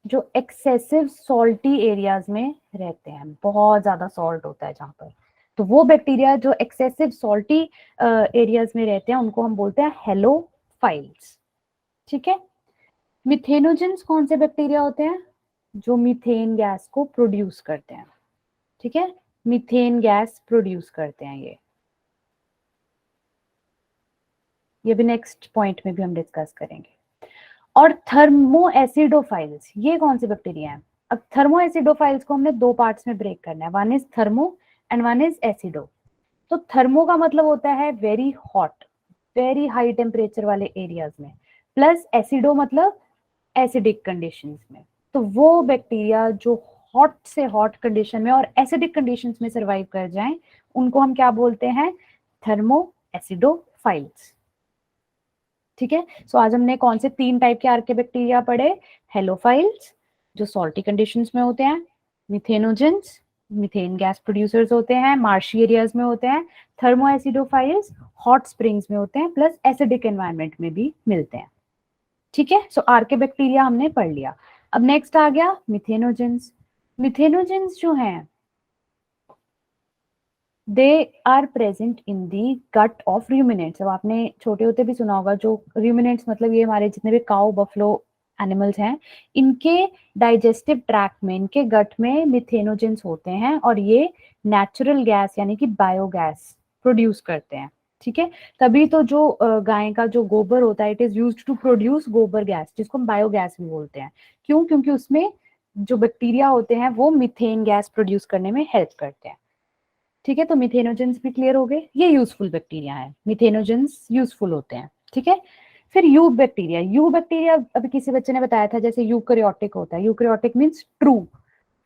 जो एक्सेसिव सॉल्टी एरियाज में रहते हैं, बहुत ज्यादा सॉल्ट होता है जहां पर, तो वो बैक्टीरिया जो एक्सेसिव सॉल्टी एरियाज में रहते हैं उनको हम बोलते हैं हेलोफाइल्स। ठीक है, मिथेनोजेंस कौन से बैक्टीरिया होते हैं? जो मीथेन गैस को प्रोड्यूस करते हैं। ठीक है, मीथेन गैस प्रोड्यूस करते हैं ये भी नेक्स्ट पॉइंट में भी हम डिस्कस करेंगे। और थर्मो एसिडोफाइल्स, ये कौन से बैक्टीरिया हैं? अब थर्मो एसिडोफाइल्स को हमने दो पार्ट्स में ब्रेक करना है, one is thermo and one is acido. तो थर्मो का मतलब होता है very hot, very high temperature वाले एरियाज में, प्लस एसिडो मतलब एसिडिक कंडीशंस में। तो वो बैक्टीरिया जो हॉट से हॉट कंडीशन में और एसिडिक कंडीशंस में सरवाइव कर जाएं, उनको हम क्या बोलते हैं? Thermo acidophiles. ठीक है, सो आज हमने कौन से 3 टाइप के आर्के बैक्टीरिया पढ़े? हेलोफाइल्स जो सॉल्टी कंडीशंस में होते हैं, मिथेनोजेंस मीथेन गैस प्रोड्यूसर्स होते हैं, मार्शी एरियाज में होते हैं, थर्मो एसिडोफाइल्स हॉट स्प्रिंग्स में होते हैं, प्लस एसिडिक एनवायरनमेंट में भी मिलते हैं। ठीक है, सो आर्के बैक्टीरिया हमने पढ़ लिया। अब नेक्स्ट आ गया मिथेनोजेंस। मिथेनोजेंस जो हैं they are present in the gut of ruminants. अब आपने छोटे होते भी सुना होगा, जो रूमिनेंट्स मतलब ये हमारे जितने भी काउ बफलो एनिमल्स हैं, इनके डाइजेस्टिव ट्रैक्ट में, इनके गट में मिथेनोजेंस होते हैं, और ये नेचुरल गैस यानी कि बायोगैस प्रोड्यूस करते हैं। ठीक है, तभी तो जो गाय का जो गोबर होता है, it is used to produce gobar gas, जिसको हम बायोगैस भी बोलते हैं। क्यों? क्योंकि उसमें जो बैक्टीरिया होते हैं वो मीथेन गैस प्रोड्यूस करने में हेल्प करते हैं। ठीक है, तो मिथेनोजेंस भी क्लियर हो गए, ये यूजफुल बैक्टीरिया है, मिथेनोजेंस यूजफुल होते हैं। ठीक है, फिर यू बैक्टीरिया। यू बैक्टीरिया अभी किसी बच्चे ने बताया था, जैसे यूकैरियोटिक होता है, यूकैरियोटिक मींस ट्रू,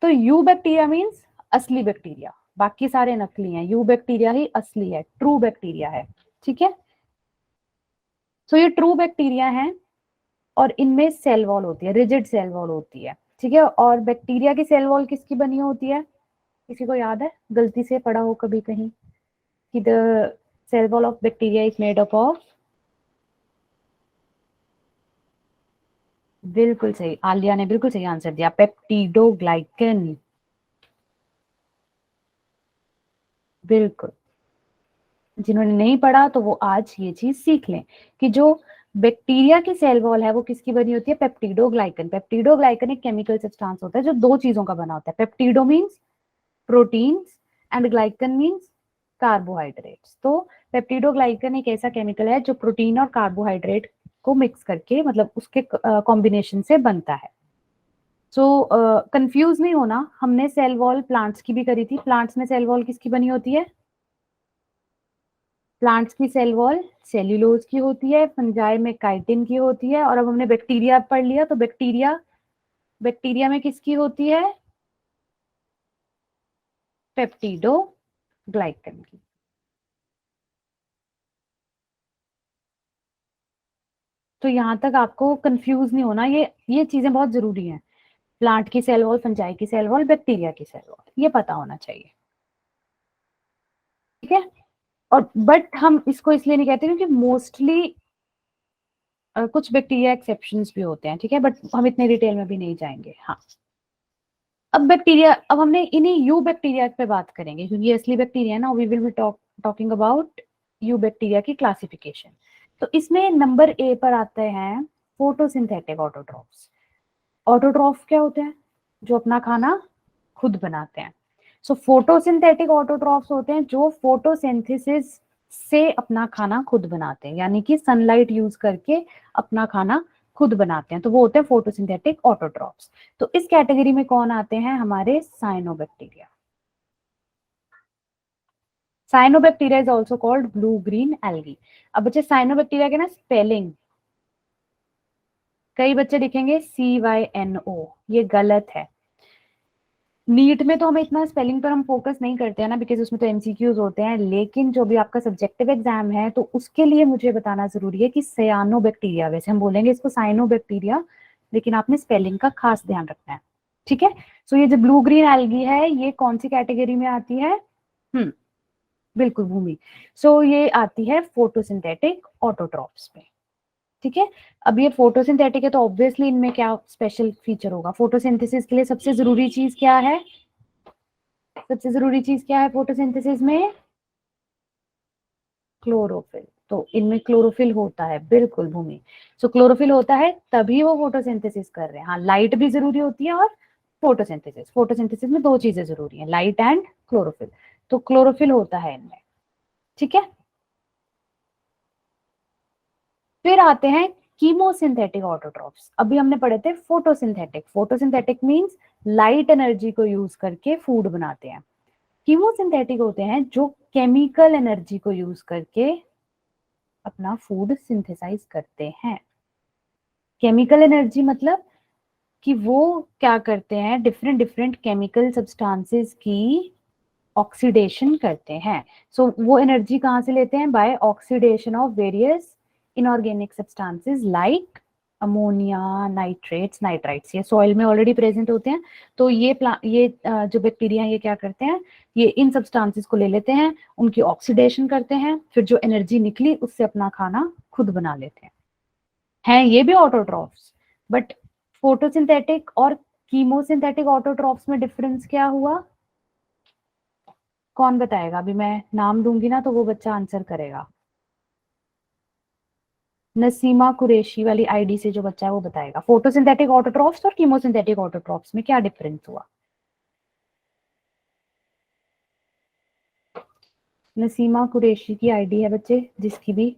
तो यू बैक्टीरिया मींस असली बैक्टीरिया, बाकी सारे नकली हैं, यू बैक्टीरिया ही असली है, ट्रू बैक्टीरिया है। ठीक है, सो ये ट्रू बैक्टीरिया है, और इनमें सेल वॉल होती है, रिजिड सेल वॉल होती है। ठीक है, और बैक्टीरिया की सेल वॉल किसकी बनी होती है? किसी को याद है? गलती से पढ़ा हो कभी कहीं कि the cell wall of bacteria is made up of, बिल्कुल सही, आलिया ने बिल्कुल सही आंसर दिया, पेप्टिडोग्लाइकन। बिल्कुल, जिन्होंने नहीं पढ़ा तो वो आज ये चीज सीख लें कि जो बैक्टीरिया की सेल वॉल है वो किसकी बनी होती है? पेप्टिडोग्लाइकन। पेप्टिडोग्लाइकन एक केमिकल सब्सटेंस होता है जो 2 चीजों का बना होता है। Peptido means proteins and glycan means carbohydrates. तो पेप्टिडोग्लाइकन एक ऐसा केमिकल है जो प्रोटीन और कार्बोहाइड्रेट को मिक्स करके, मतलब उसके कॉम्बिनेशन से बनता है। सो कंफ्यूज नहीं होना, हमने सेल वॉल प्लांट्स की भी करी थी। प्लांट्स में सेल वॉल किसकी बनी होती है? प्लांट्स की सेल वॉल सेल्यूलोज की होती है, फंजाई में काइटिन की होती है, और अब हमने बैक्टीरिया पढ़ लिया, तो बैक्टीरिया में किसकी होती है? पेप्टिडोग्लाइकन की। तो यहां तक आपको कंफ्यूज नहीं होना, ये चीजें बहुत जरूरी हैं। प्लांट की सेल वॉल, फंजाई की सेल वॉल, बैक्टीरिया की सेल वॉल, ये पता होना चाहिए। ठीक है, और बट हम इसको इसलिए नहीं कहते क्योंकि मोस्टली कुछ बैक्टीरिया एक्सेप्शंस भी होते हैं, ठीक है, बट हम इतने डिटेल में भी नहीं जाएंगे। हाँ, अब हमने इन्हीं यू बैक्टीरिया पे बात करेंगे क्योंकि ये असली बैक्टीरिया है ना। We will be talking about eubacteria की क्लासिफिकेशन। तो इसमें नंबर ए पर आते हैं फोटोसिंथेटिक ऑटोट्रॉफ्स। ऑटोट्रॉफ क्या होते हैं? जो अपना खाना खुद बनाते हैं। सो फोटोसिंथेटिक ऑटोट्रॉफ्स होते हैं जो फोटोसिंथेसिस से अपना खाना खुद बनाते हैं, यानी कि सनलाइट यूज करके अपना खाना खुद बनाते हैं, तो वो होते हैं फोटोसिंथेटिक ऑटोट्रॉफ्स। तो इस कैटेगरी में कौन आते हैं? हमारे cyanobacteria. Cyanobacteria is also called blue green algae. अब बच्चे साइनोबैक्टीरिया के ना स्पेलिंग, कई बच्चे लिखेंगे CYNO, ये गलत है। नीट में तो हमें इतना स्पेलिंग पर हम फोकस नहीं करते हैं ना, बिकॉज उसमें तो MCQs होते हैं, लेकिन जो भी आपका सब्जेक्टिव एग्जाम है तो उसके लिए मुझे बताना जरूरी है कि साइनोबैक्टीरिया, वैसे हम बोलेंगे इसको साइनोबैक्टीरिया, लेकिन आपने स्पेलिंग का खास ध्यान रखना है, ठीक है। सो ये जो ब्लू ग्रीन एल्गी है ये कौन सी कैटेगरी में आती है? बिल्कुल भूमि। सो ये आती है फोटोसिंथेटिक ऑटोट्रॉफ्स पे, ठीक है। अब ये फोटोसिंथेटिक है तो ऑब्वियसली इनमें क्या स्पेशल फीचर होगा? फोटोसिंथेसिस के लिए सबसे जरूरी चीज क्या है? सबसे जरूरी चीज क्या है फोटोसिंथेसिस में? क्लोरोफिल। तो इनमें क्लोरोफिल होता है, बिल्कुल भूमि। सो क्लोरोफिल होता है तभी वो फोटोसिंथेसिस कर रहे हैं। हाँ, लाइट भी जरूरी होती है और फोटोसिंथेसिस। फोटोसिंथेसिस में दो चीजें जरूरी हैं, लाइट एंड क्लोरोफिल। तो क्लोरोफिल होता है इनमें, ठीक है। फिर आते हैं कीमोसिंथेटिक ऑटोट्रॉफ्स। अभी हमने पढ़े थे photosynthetic. Photosynthetic means light energy को यूज करके फूड बनाते हैं। कीमोसिंथेटिक होते हैं जो केमिकल एनर्जी को यूज करके अपना फूड सिंथेसाइज करते हैं। केमिकल एनर्जी मतलब कि वो क्या करते हैं? डिफरेंट डिफरेंट केमिकल सब्सटेंसेस की ऑक्सीडेशन करते हैं। सो वो एनर्जी कहाँ से लेते हैं? By oxidation of various inorganic substances like ammonia, nitrates, nitrites. ये सॉइल में ऑलरेडी प्रेजेंट होते हैं। तो ये जो बैक्टीरिया है ये क्या करते हैं? ये इन सब्सटेंसेस को ले लेते हैं, उनकी ऑक्सीडेशन करते हैं, फिर जो एनर्जी निकली उससे अपना खाना खुद बना लेते हैं ये भी ऑटोट्रॉफ्स। बट फोटोसिंथेटिक और कीमोसिंथेटिक ऑटोट्रॉफ्स में डिफरेंस क्या हुआ? कौन बताएगा? अभी मैं नाम दूंगी ना तो वो बच्चा आंसर करेगा। नसीमा कुरैशी वाली आईडी से जो बच्चा है वो बताएगा फोटोसिंथेटिक ऑटोट्रॉफ्स और कीमोसिंथेटिक ऑटोट्रॉफ्स में क्या डिफरेंस हुआ। नसीमा कुरैशी की आईडी है बच्चे, जिसकी भी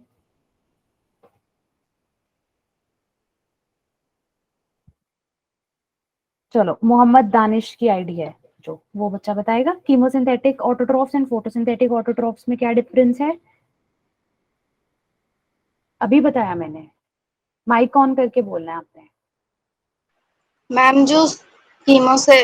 चलो मोहम्मद दानिश की आईडी है जो, वो बच्चा बताएगा chemosynthetic autotrophs and photosynthetic autotrophs में क्या डिफरेंस है। अभी बताया मैंने, माइक ऑन करके बोलना है आपने। मैम जो कीमो से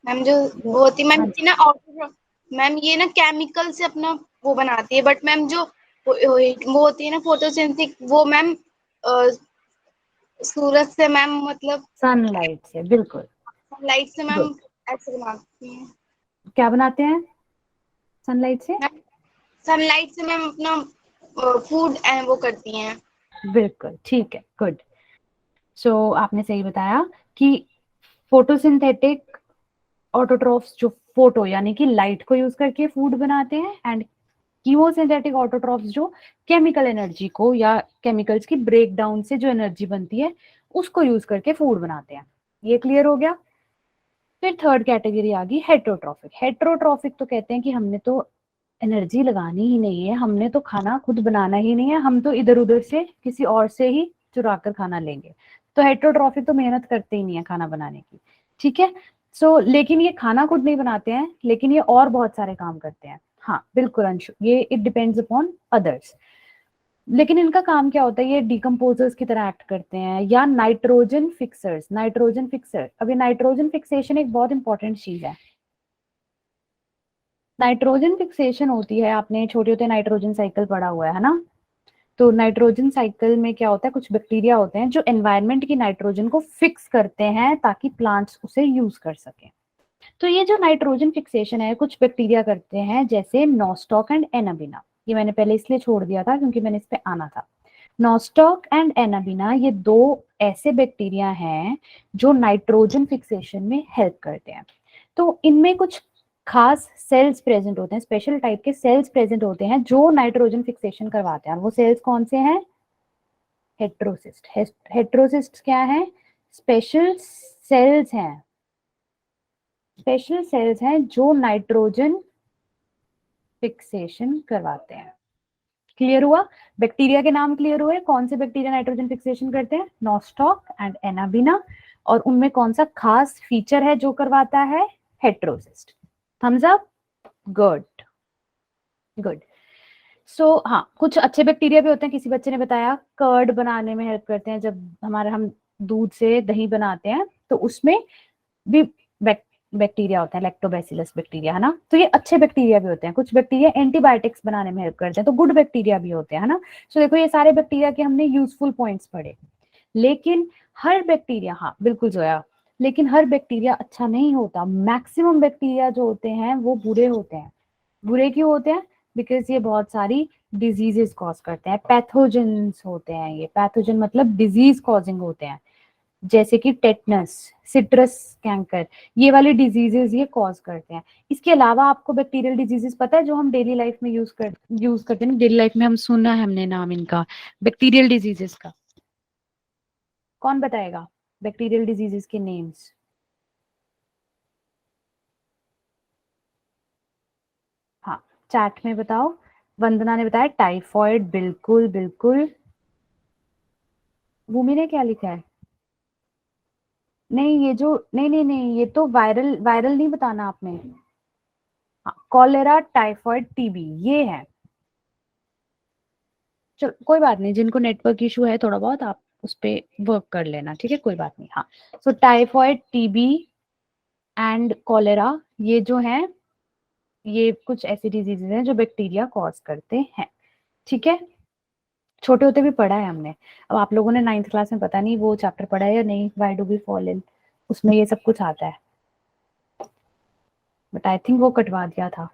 मैम जो वो होती है मैम हाँ ये ना ऑटो मैम ये ना केमिकल से अपना वो बनाती है, बट मैम जो वो होती है ना फोटोसिंथेटिक, वो मैम सूरज से मैम मतलब सनलाइट से, बिल्कुल। लाइट से मैम Good. ऐसे बनाती है। क्या बनाते हैं सनलाइट से? सनलाइट से मैम अपना फूड वो करती हैं। बिल्कुल ठीक है, गुड। सो आपने सही बताया कि फोटोसिंथेटिक ऑटोट्रॉफ्स जो फोटो यानी कि लाइट को यूज करके फूड बनाते हैं, एंड कीमोसिंथेटिक ऑटोट्रॉफ्स जो केमिकल एनर्जी को या केमिकल्स की ब्रेकडाउन से जो एनर्जी बनती है उसको यूज करके फूड बनाते हैं। ये क्लियर हो गया। फिर थर्ड कैटेगरी आ गई हेट्रोट्रॉफिक। हेट्रोट्रॉफिक तो कहते हैं कि हमने तो एनर्जी लगानी ही नहीं है, हमने तो खाना खुद बनाना ही नहीं है, हम तो इधर उधर से किसी और से ही चुरा कर खाना लेंगे। तो हेट्रोट्रॉफिक तो मेहनत करते ही नहीं है खाना बनाने की, ठीक है। सो लेकिन ये खाना खुद नहीं बनाते हैं, लेकिन ये और बहुत सारे काम करते हैं। हाँ बिल्कुल अंशु, ये इट डिपेंड्स अपॉन अदर्स। लेकिन इनका काम क्या होता है? ये डिकम्पोजर्स की तरह एक्ट करते हैं या नाइट्रोजन फिक्सर्स। नाइट्रोजन फिक्सर, अभी नाइट्रोजन फिक्सेशन एक बहुत इंपॉर्टेंट चीज है। नाइट्रोजन फिक्सेशन होती है, आपने छोटे होते नाइट्रोजन साइकिल पढ़ा हुआ है ना। तो नाइट्रोजन साइकिल में क्या होता है? कुछ बैक्टीरिया होते हैं जो एनवायरनमेंट की नाइट्रोजन को फिक्स करते हैं ताकि प्लांट्स उसे यूज कर सकें। तो ये जो नाइट्रोजन फिक्सेशन है कुछ बैक्टीरिया करते हैं, जैसे नॉस्टॉक एंड एनाबिना। ये मैंने पहले इसलिए छोड़ दिया था क्योंकि मैंने इस पे आना था। नॉस्टॉक एंड एनाबिना ये दो ऐसे बैक्टीरिया हैं जो नाइट्रोजन फिक्सेशन में हेल्प करते हैं। तो इनमें कुछ खास सेल्स प्रेजेंट होते हैं, स्पेशल टाइप के सेल्स प्रेजेंट होते हैं जो नाइट्रोजन फिक्सेशन करवाते हैं। वो सेल्स कौन से हैं? हेट्रोसिस्ट। हेट्रोसिस्ट क्या है? स्पेशल सेल्स हैं, स्पेशल सेल्स हैं जो नाइट्रोजन फिक्सेशन करवाते हैं। क्लियर हुआ? बैक्टीरिया के नाम क्लियर हुए? कौन से बैक्टीरिया नाइट्रोजन फिक्सेशन करते हैं? Nostoc and Anabaena. और उनमें कौन सा खास फीचर है जो करवाता है? Heterocyst. Thumbs up. Good good. So हाँ, कुछ अच्छे बैक्टीरिया भी होते हैं। किसी बच्चे ने बताया कर्ड बनाने में हेल्प करते हैं। जब हम दूध से दही बनाते हैं तो उसमें भी बैक्टीरिया होता है, लैक्टोबैसिलस बैक्टीरिया, है ना। तो ये अच्छे बैक्टीरिया भी होते हैं। कुछ बैक्टीरिया एंटीबायोटिक्स बनाने में हेल्प करते हैं, तो गुड बैक्टीरिया भी होते हैं, है ना। सो देखो ये सारे बैक्टीरिया के हमने यूजफुल पॉइंट्स पढ़े। लेकिन हर बैक्टीरिया, हाँ बिल्कुल जोया, लेकिन हर बैक्टीरिया अच्छा नहीं होता। मैक्सिमम बैक्टीरिया जो होते हैं वो बुरे होते हैं। बुरे क्यों होते हैं? बिकॉज ये बहुत सारी डिजीजेस कॉज करते हैं, पैथोजेंस होते हैं। ये पैथोजन मतलब डिजीज कॉजिंग होते हैं, जैसे कि टेटनस, सिट्रस कैंकर, ये वाली डिजीजेस ये कॉज करते हैं। इसके अलावा आपको बैक्टीरियल डिजीजेस पता है जो हम डेली लाइफ में यूज करते हैं? डेली लाइफ में हम सुना है हमने नाम इनका, बैक्टीरियल डिजीजेस का। कौन बताएगा बैक्टीरियल डिजीजेस के नेम्स? हाँ, चैट में बताओ। वंदना ने बताया टाइफॉइड, बिल्कुल बिल्कुल। भूमि ने क्या लिखा है? नहीं, ये जो नहीं, ये तो वायरल नहीं बताना आपने। हाँ, कॉलेरा, टाइफॉइड, टीबी ये है। चलो कोई बात नहीं, जिनको नेटवर्क इशू है थोड़ा बहुत आप उस पे वर्क कर लेना, ठीक है, कोई बात नहीं। हाँ, सो टाइफॉइड, टीबी एंड कॉलेरा ये जो है, ये कुछ ऐसी डिजीजेज हैं जो बैक्टीरिया कॉज करते हैं, ठीक है। छोटे होते भी पढ़ा है हमने। अब आप लोगों ने 9th क्लास में पता नहीं वो चैप्टर पढ़ा है या नहीं, why do we fall in, उसमें ये सब कुछ आता है। बट आई थिंक वो कटवा दिया था।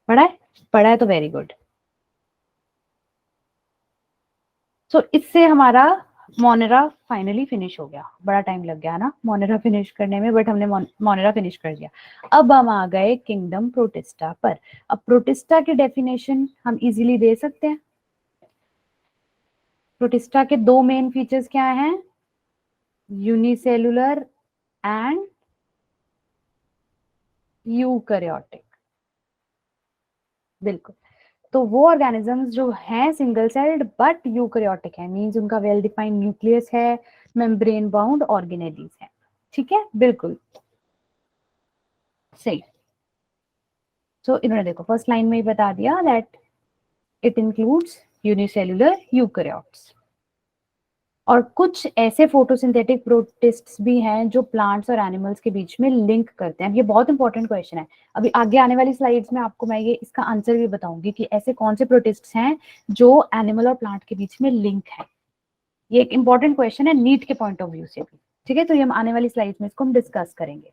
पढ़ा है तो वेरी गुड। सो इससे हमारा मोनेरा फाइनली फिनिश हो गया। बड़ा टाइम लग गया ना मोनेरा फिनिश करने में, बट हमने मोनेरा फिनिश कर दिया। अब हम आ गए किंगडम प्रोटिस्टा पर। अब प्रोटिस्टा की डेफिनेशन हम इजीली दे सकते हैं। प्रोटिस्टा के दो मेन फीचर्स क्या हैं? Unicellular and eukaryotic. बिल्कुल। तो वो ऑर्गेनिजम्स जो हैं सिंगल सेल्ड बट यूकैरियोटिक है, मींस उनका वेल डिफाइंड न्यूक्लियस है, मेम्ब्रेन बाउंड ऑर्गेनेलीज है, ठीक है, बिल्कुल सही। सो इन्होंने देखो फर्स्ट लाइन में ही बता दिया that it includes unicellular eukaryotes. और कुछ ऐसे फोटोसिंथेटिक प्रोटिस्ट्स भी हैं जो प्लांट्स और एनिमल्स के बीच में लिंक करते हैं। ये बहुत इंपॉर्टेंट क्वेश्चन है। अभी आगे आने वाली स्लाइड्स में आपको मैं ये इसका आंसर भी बताऊंगी कि ऐसे कौन से प्रोटिस्ट्स हैं जो एनिमल और प्लांट के बीच में लिंक है। ये एक इंपॉर्टेंट क्वेश्चन है नीट के पॉइंट ऑफ व्यू से भी, ठीक है। तो ये हम आने वाली स्लाइड्स में इसको हम डिस्कस करेंगे,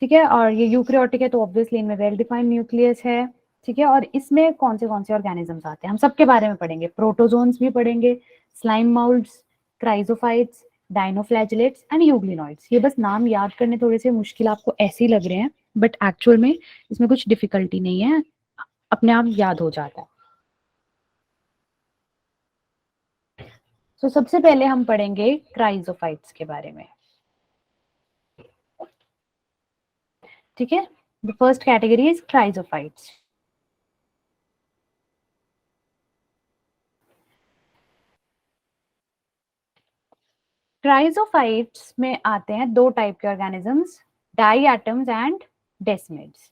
ठीक है। और ये यूकैरियोटिक है तो ऑब्वियसली इनमें वेल डिफाइंड न्यूक्लियस है, ठीक है। और इसमें कौन से ऑर्गेनिजम्स आते हैं हम सबके बारे में पढ़ेंगे। प्रोटोजोन्स भी पढ़ेंगे, slime moulds, chrysophytes, dinoflagellates and euglenoids. ये बस नाम याद करने थोड़े से मुश्किल आपको ऐसे ही लग रहे हैं, बट एक्चुअल में इसमें कुछ डिफिकल्टी नहीं है, अपने आप याद हो जाता है। तो सबसे पहले हम पढ़ेंगे क्राइजोफाइट्स के बारे में, ठीक है। The first category is chrysophytes. Chrysophytes में आते हैं दो टाइप के organisms, diatoms and desmids.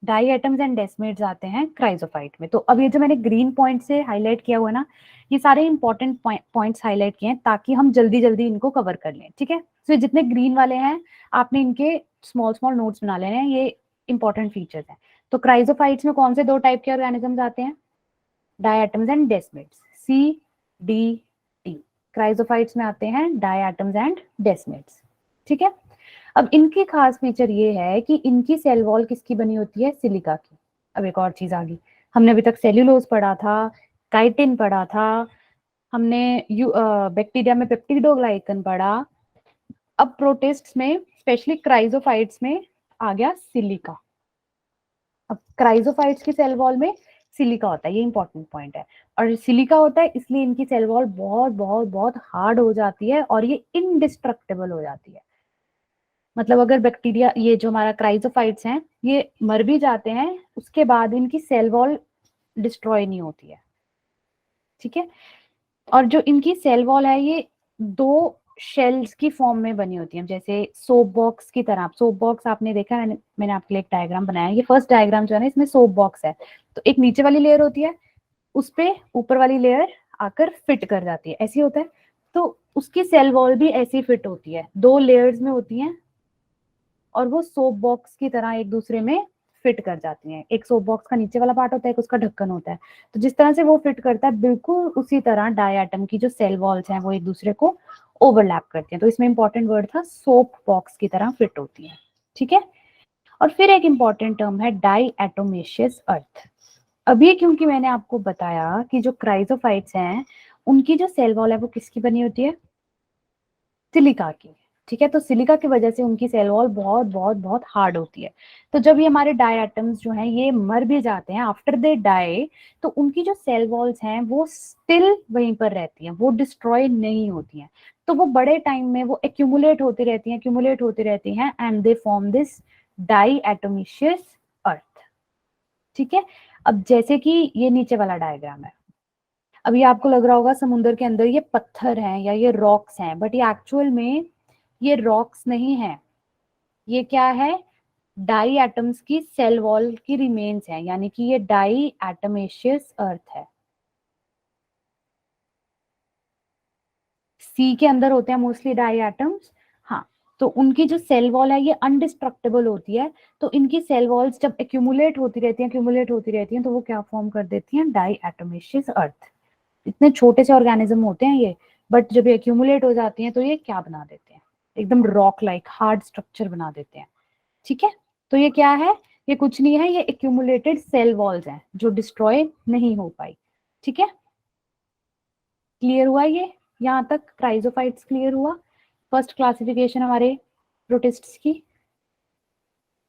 Diatoms and desmids आते हैं क्राइजोफाइट में। तो अब ये जो मैंने ग्रीन पॉइंट से हाईलाइट किया हुआ है ना, ये सारे इंपॉर्टेंट पॉइंट्स हाईलाइट किए हैं ताकि हम जल्दी जल्दी इनको कवर कर लें, ठीक है। तो जितने ग्रीन वाले हैं आपने इनके स्मॉल स्मॉल नोट्स बना लेने हैं, ये इंपॉर्टेंट फीचर्स हैं। तो क्राइजोफाइट्स में कौन से दो टाइप के ऑर्गेनिजम्स आते हैं? डाईएटम्स एंड डेस्मिड्स, CDD। क्राइजोफाइट्स में आते हैं डाईएटम्स एंड डेस्मिड्स, ठीक है। अब इनकी खास फीचर ये है कि इनकी सेल वॉल किसकी बनी होती है? सिलिका की। अब एक और चीज आ गई, हमने अभी तक सेल्यूलोज पढ़ा था, काइटिन पढ़ा था, हमने बैक्टीरिया में पेप्टिडोग्लाइकन पढ़ा। अब प्रोटिस्ट्स में स्पेशली क्राइजोफाइट्स में आ गया सिलिका। अब क्राइजोफाइट्स की सेल वॉल में सिलिका होता है, ये इंपॉर्टेंट पॉइंट है। और सिलिका होता है इसलिए इनकी सेल वॉल बहुत बहुत बहुत हार्ड हो जाती है और ये इनडिस्ट्रक्टेबल हो जाती है। मतलब अगर बैक्टीरिया, ये जो हमारा क्राइजोफाइट्स हैं, ये मर भी जाते हैं, उसके बाद इनकी सेल वॉल डिस्ट्रॉय नहीं होती है, ठीक है। और जो इनकी सेल वॉल है ये 2 शेल्स की फॉर्म में बनी होती है, जैसे सोप बॉक्स की तरह। सोप बॉक्स आपने देखा है, मैंने आपके लिए एक डायग्राम बनाया है। ये फर्स्ट डायग्राम जो है ना, इसमें सोप बॉक्स है। तो एक नीचे वाली लेयर होती है, उस पे ऊपर वाली लेयर आकर फिट कर जाती है, ऐसी होता है। तो उसकी सेल वॉल भी ऐसी फिट होती है, 2 लेयर्स में होती है और वो सोप बॉक्स की तरह एक दूसरे में फिट कर जाती हैं। एक सोप बॉक्स का नीचे वाला पार्ट होता है, एक उसका ढक्कन होता है। तो जिस तरह से वो फिट करता है, बिल्कुल उसी तरह डायटम की जो सेल वॉल्स हैं वो एक दूसरे को ओवरलैप करती हैं। तो इसमें इंपॉर्टेंट वर्ड था सोप बॉक्स की तरह फिट होती है, ठीक है। और फिर एक इंपॉर्टेंट टर्म है डाइएटोमेशियस अर्थ। अभी क्योंकि मैंने आपको बताया कि जो क्राइजोफाइट्स हैं उनकी जो सेल वॉल है वो किसकी बनी होती है, सिलिका की, ठीक है। तो सिलिका की वजह से उनकी सेल वॉल बहुत बहुत बहुत हार्ड होती है। तो जब ये हमारे डायटम्स जो हैं ये मर भी जाते हैं, आफ्टर दे डाई, तो उनकी जो सेल वॉल्स हैं वो स्टिल वहीं पर रहती हैं, वो डिस्ट्रॉय नहीं होती हैं। तो वो बड़े टाइम में वो एक्यूमुलेट होती रहती हैं, एक्यूमुलेट होती रहती हैं, एंड दे फॉर्म दिस डाइएटोमेशियस अर्थ, ठीक है। अब जैसे कि ये नीचे वाला डायग्राम है, अभी आपको लग रहा होगा समुद्र के अंदर ये पत्थर हैं या ये रॉक्स हैं, बट ये एक्चुअल में ये रॉक्स नहीं है। ये क्या है, डाई एटम्स की सेल वॉल की रिमेन्स है, यानी कि ये डाई एटमेशियस अर्थ है। सी के अंदर होते हैं मोस्टली डाई एटम्स, हाँ। तो उनकी जो सेल वॉल है ये अनडिस्ट्रक्टेबल होती है। तो इनकी सेल वॉल्स जब एक्यूमुलेट होती रहती हैं, एक्यूमुलेट होती रहती हैं, तो वो क्या फॉर्म कर देती हैं, डाई एटमेशियस अर्थ। इतने छोटे से ऑर्गेनिज्म होते हैं ये, बट जब ये एक्यूमुलेट हो जाती हैं तो ये क्या बना देते हैं, एकदम रॉक लाइक हार्ड स्ट्रक्चर बना देते हैं, ठीक है। तो ये क्या है, ये कुछ नहीं है, ये एक्यूमुलेटेड सेल वॉल्स हैं जो डिस्ट्रॉय नहीं हो पाई, ठीक है। क्लियर हुआ ये, यहाँ तक क्राइजोफाइट्स क्लियर हुआ, फर्स्ट क्लासिफिकेशन हमारे प्रोटिस्ट्स की।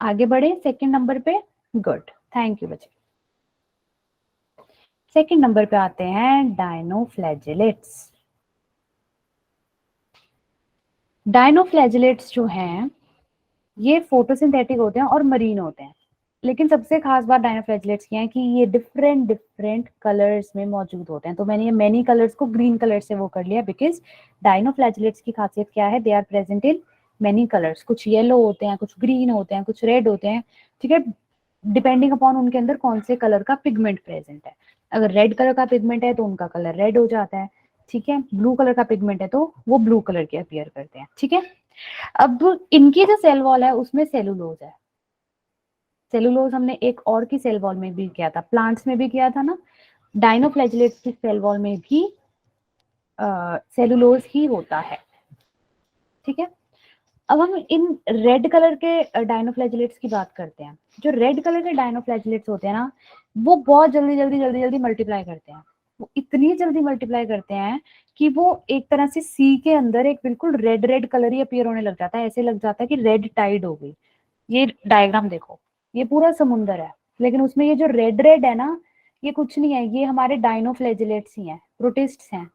आगे बढ़े सेकंड नंबर पे, गुड, थैंक यू बच्चे। सेकंड नंबर पे आते हैं डायनोफ्लैजेलेट्स। डायनोफ्लैजेलेट्स जो हैं ये फोटोसिंथेटिक होते हैं और मरीन होते हैं, लेकिन सबसे खास बात डायनोफ्लैजेलेट्स की है कि ये डिफरेंट डिफरेंट कलर्स में मौजूद होते हैं। तो मैंने ये मैनी कलर्स को ग्रीन कलर से वो कर लिया, बिकॉज डायनोफ्लैजेलेट्स की खासियत क्या है, they are present in many colours. कुछ येलो होते हैं, कुछ ग्रीन होते हैं, कुछ रेड होते हैं, ठीक है, डिपेंडिंग अपॉन उनके अंदर कौन से कलर का पिगमेंट प्रेजेंट है। अगर रेड कलर का पिगमेंट है तो उनका कलर रेड हो जाता है, ठीक है। ब्लू कलर का पिगमेंट है तो वो ब्लू कलर के अपीयर करते हैं, ठीक है। अब इनकी जो सेल वॉल है उसमें सेलुलोज है। सेलुलोज हमने एक और की सेल वॉल में भी किया था, प्लांट्स में भी किया था ना। डायनोफ्लैजेलेट्स की सेल वॉल में भी सेलुलोज ही होता है, ठीक है। अब हम इन रेड कलर के डायनोफ्लैजेलेट्स की बात करते हैं। जो रेड कलर के डायनोफ्लैजेलेट्स होते हैं ना, वो बहुत जल्दी जल्दी जल्दी जल्दी मल्टीप्लाई करते हैं। वो इतनी जल्दी मल्टीप्लाई करते हैं कि वो एक तरह से सी के अंदर एक बिल्कुल रेड रेड कलर ही अपीयर होने लग जाता है, ऐसे लग जाता है कि रेड टाइड हो गई। ये डायग्राम देखो, ये पूरा समुंदर है, लेकिन उसमें ये जो रेड रेड है ना, ये कुछ नहीं है, ये हमारे डायनोफ्लैजेलेट्स ही हैं, प्रोटिस्ट्स हैं,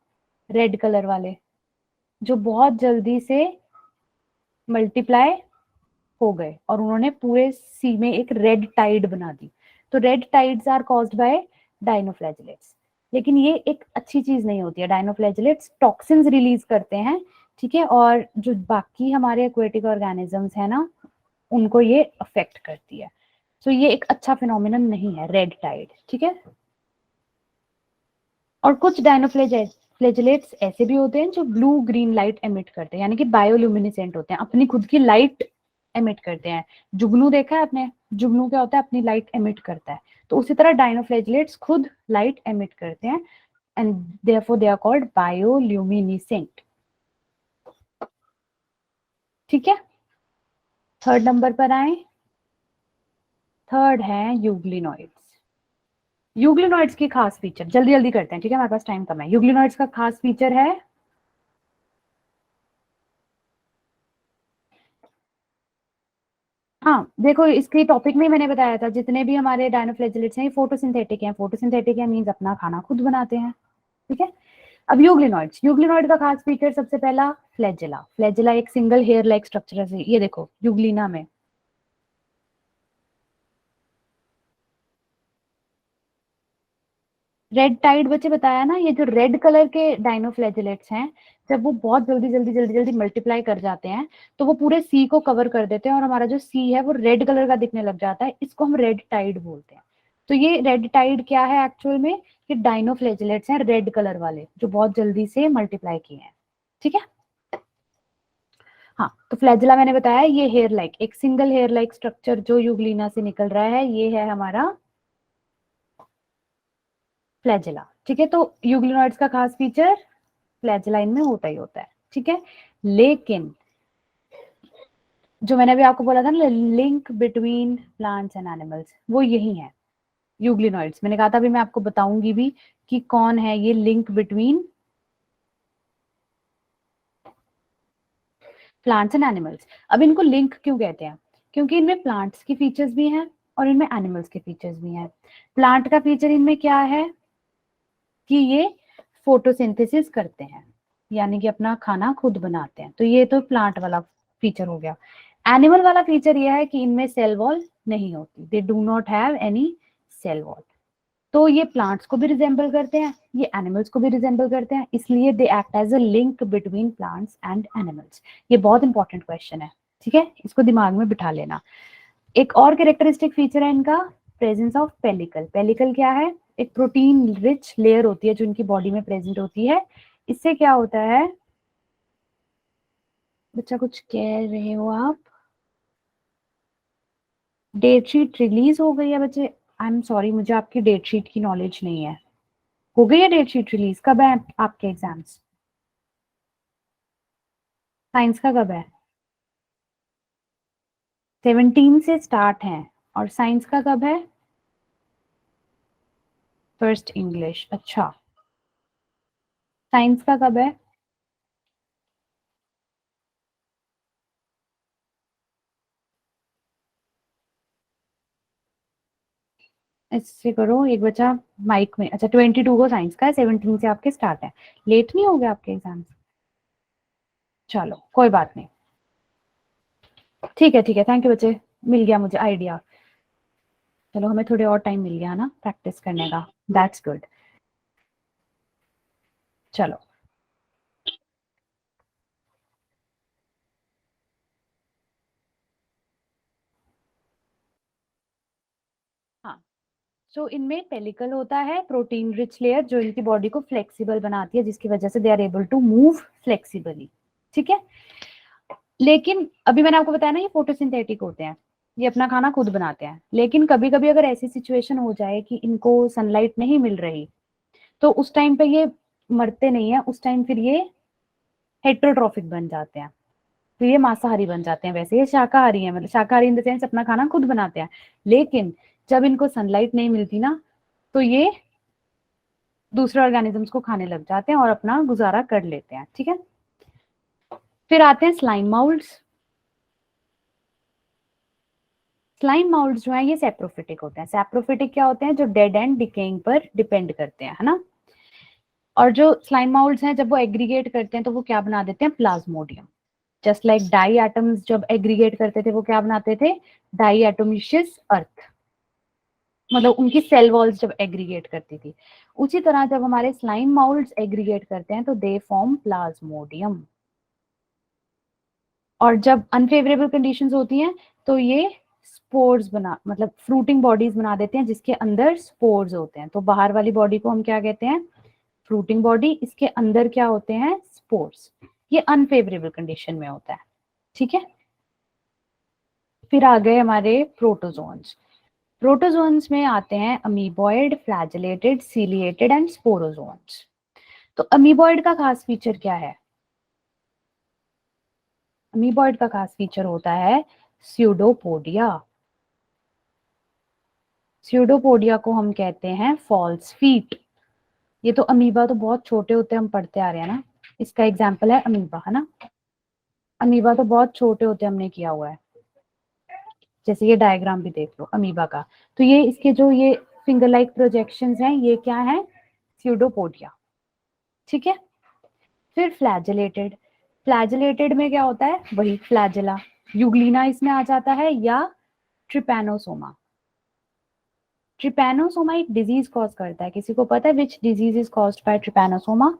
रेड कलर वाले, जो बहुत जल्दी से मल्टीप्लाई हो गए और उन्होंने पूरे सी में एक रेड टाइड बना दी। तो red tides are caused by dinoflagellates. लेकिन ये एक अच्छी चीज नहीं होती है, डायनोफ्लैजेलेट्स टॉक्सिन्स रिलीज करते हैं, ठीक है, और जो बाकी हमारे एक्वेटिक ऑर्गेनिजम्स है ना, उनको ये अफेक्ट करती है। तो ये एक अच्छा फिनोमिनन नहीं है रेड टाइड, ठीक है। और कुछ डायनोफ्लैजेलेट्स ऐसे भी होते हैं जो ब्लू ग्रीन लाइट एमिट करते हैं, यानी कि बायोल्यूमिनेसेंट होते हैं, अपनी खुद की लाइट एमिट करते हैं। जुगनू देखा है आपने, जुगनू क्या होता है, अपनी लाइट एमिट करता है। तो उसी तरह डायनोफ्लैजेलेट्स खुद लाइट एमिट करते हैं, and therefore they are called bioluminescent, ठीक है। थर्ड नंबर पर आए, थर्ड है यूग्लिनॉइड्स। यूग्लिनॉइड्स की खास फीचर, जल्दी जल्दी करते हैं, ठीक है, हमारे पास टाइम कम है। यूग्लिनॉइड्स का खास फीचर है हाँ देखो, इसके टॉपिक में मैंने बताया था जितने भी हमारे डायनोफ्लैजेलेट्स हैं ये फोटोसिंथेटिक हैं। फोटोसिंथेटिक है मींस अपना खाना खुद बनाते हैं, ठीक है। अब यूग्लिनॉइड्स, यूग्लिनॉइड का खास फीचर सबसे पहला फ्लैजेला। फ्लैजेला एक सिंगल हेयर लाइक स्ट्रक्चर है, ये देखो यूग्लिना में। रेड टाइड बच्चे बताया ना, ये जो रेड कलर के डायनोफ्लैजेलेट्स हैं जब वो बहुत जल्दी जल्दी जल्दी जल्दी मल्टीप्लाई कर जाते हैं तो वो पूरे सी को कवर कर देते हैं और हमारा जो सी है वो रेड कलर का दिखने लग जाता है, इसको हम रेड टाइड बोलते हैं। तो ये रेड टाइड क्या है एक्चुअल में, ये डायनोफ्लैजेलेट्स हैं रेड कलर वाले जो बहुत जल्दी से मल्टीप्लाई किए हैं, ठीक है। हाँ तो फ्लैजेला मैंने बताया ये हेयर लाइक, एक सिंगल हेयर लाइक स्ट्रक्चर जो यूग्लिना से निकल रहा है, ये है हमारा फ्लैजेला, ठीक है। तो यूग्लिनॉइड्स का खास फीचर फ्लैजेला इनमें होता ही होता है, ठीक है। लेकिन जो मैंने अभी आपको बोला था ना link between plants and animals, वो यही है यूग्लिनॉइड्स। मैंने कहा था अभी मैं आपको बताऊंगी भी कि कौन है ये link between plants and animals. अब इनको लिंक क्यों कहते हैं, क्योंकि इनमें प्लांट्स की फीचर्स भी हैं और इनमें एनिमल्स के फीचर्स भी हैं। प्लांट का फीचर इनमें क्या है कि ये फोटोसिंथेसिस करते हैं, यानी कि अपना खाना खुद बनाते हैं, तो ये तो प्लांट वाला फीचर हो गया। एनिमल वाला फीचर ये है कि इनमें सेल वॉल नहीं होती, they do not have any cell wall. तो ये प्लांट्स को भी रिजेंबल करते हैं, ये एनिमल्स को भी रिजेंबल करते हैं, इसलिए they act as a link between plants and animals. ये बहुत इंपॉर्टेंट क्वेश्चन है, ठीक है, इसको दिमाग में बिठा लेना। एक और कैरेक्टरिस्टिक फीचर है इनका प्रेजेंस ऑफ पेलिकल। पेलिकल क्या है, एक प्रोटीन रिच लेयर होती है जो इनकी बॉडी में प्रेजेंट होती है। इससे क्या होता है, बच्चा कुछ कह रहे हो आप? डेट शीट रिलीज हो गई है बच्चे? आई एम सॉरी, मुझे आपकी डेट शीट की नॉलेज नहीं है। हो गई है डेट शीट रिलीज? कब है आपके एग्जाम्स? साइंस का कब है? 17 से स्टार्ट है। और साइंस का कब है? फर्स्ट इंग्लिश, अच्छा। साइंस का कब है? इससे करो एक बच्चा माइक में, अच्छा 22 को साइंस का है, 17 से आपके स्टार्ट है। लेट नहीं हो गया आपके एग्जाम्स? चलो कोई बात नहीं, ठीक है ठीक है, थैंक यू बच्चे, मिल गया मुझे आइडिया। चलो हमें थोड़े और टाइम मिल गया ना प्रैक्टिस करने का, दैट्स गुड। चलो हाँ, सो इनमें पेलिकल होता है, प्रोटीन रिच लेयर जो इनकी बॉडी को फ्लेक्सिबल बनाती है, जिसकी वजह से they are able to move flexibly, ठीक है। लेकिन अभी मैंने आपको बताया ना ये फोटोसिंथेटिक होते हैं, ये अपना खाना खुद बनाते हैं। लेकिन कभी कभी अगर ऐसी सिचुएशन हो जाए कि इनको सनलाइट नहीं मिल रही तो उस टाइम पे ये मरते नहीं है, उस टाइम फिर ये हेट्रोट्रॉफिक बन जाते हैं, तो ये मांसाहारी बन जाते हैं। वैसे ये शाकाहारी है, मतलब शाकाहारी इन द सेंस अपना खाना खुद बनाते हैं, लेकिन जब इनको सनलाइट नहीं मिलती ना तो ये दूसरे ऑर्गेनिजम्स को खाने लग जाते हैं और अपना गुजारा कर लेते हैं, ठीक है। फिर आते हैं स्लाइम माउल्ड्स। स्लाइम माउल्ड्स जो है ये सैप्रोफिटिक होते हैं। सैप्रोफिटिक क्या होते हैं, जो डेड एंड डिकेइंग पर डिपेंड करते हैं, है ना। और जो स्लाइम माउल्ड्स हैं जब वो एग्रीगेट करते हैं तो वो क्या बना देते हैं, plasmodium. Just like diatoms जब एग्रीगेट करते थे वो क्या बनाते थे, डाई एटोमिशियस अर्थ, मतलब उनकी सेल वॉल्स जब एग्रीगेट करती थी। उसी तरह जब हमारे स्लाइम माउल्ड्स एग्रीगेट करते हैं तो दे फॉर्म प्लाज्मोडियम। और जब अनफेवरेबल कंडीशंस होती हैं तो ये स्पोर्स बना, मतलब फ्रूटिंग बॉडीज बना देते हैं जिसके अंदर स्पोर्स होते हैं। तो बाहर वाली बॉडी को हम क्या कहते हैं, फ्रूटिंग बॉडी, इसके अंदर क्या होते हैं, स्पोर्स। ये अनफेवरेबल कंडीशन में होता है, ठीक है। फिर आ गए हमारे प्रोटोजोन्स। प्रोटोजोन्स में आते हैं amoeboid, flagellated, ciliated and sporozoans. तो अमीबॉइड का खास फीचर क्या है, अमीबॉइड का खास फीचर होता है स्यूडोपोडिया। स्यूडोपोडिया को हम कहते हैं फॉल्स फीट। ये तो अमीबा तो बहुत छोटे होते हम पढ़ते आ रहे हैं ना, इसका एग्जाम्पल है अमीबा, है ना। अमीबा तो बहुत छोटे होते हमने किया हुआ है, जैसे ये डायग्राम भी देख लो अमीबा का। तो ये इसके जो ये फिंगर लाइक प्रोजेक्शंस हैं, ये क्या है, स्यूडोपोडिया, ठीक है। फिर फ्लैजेलेटेड, फ्लैजेलेटेड में क्या होता है, वही फ्लैजेला, यूग्लिना इसमें आ जाता है, या ट्रिपैनोसोमा। ट्रिपैनोसोमा एक डिजीज कॉज करता है, किसी को पता है which disease is caused by Trypanosoma?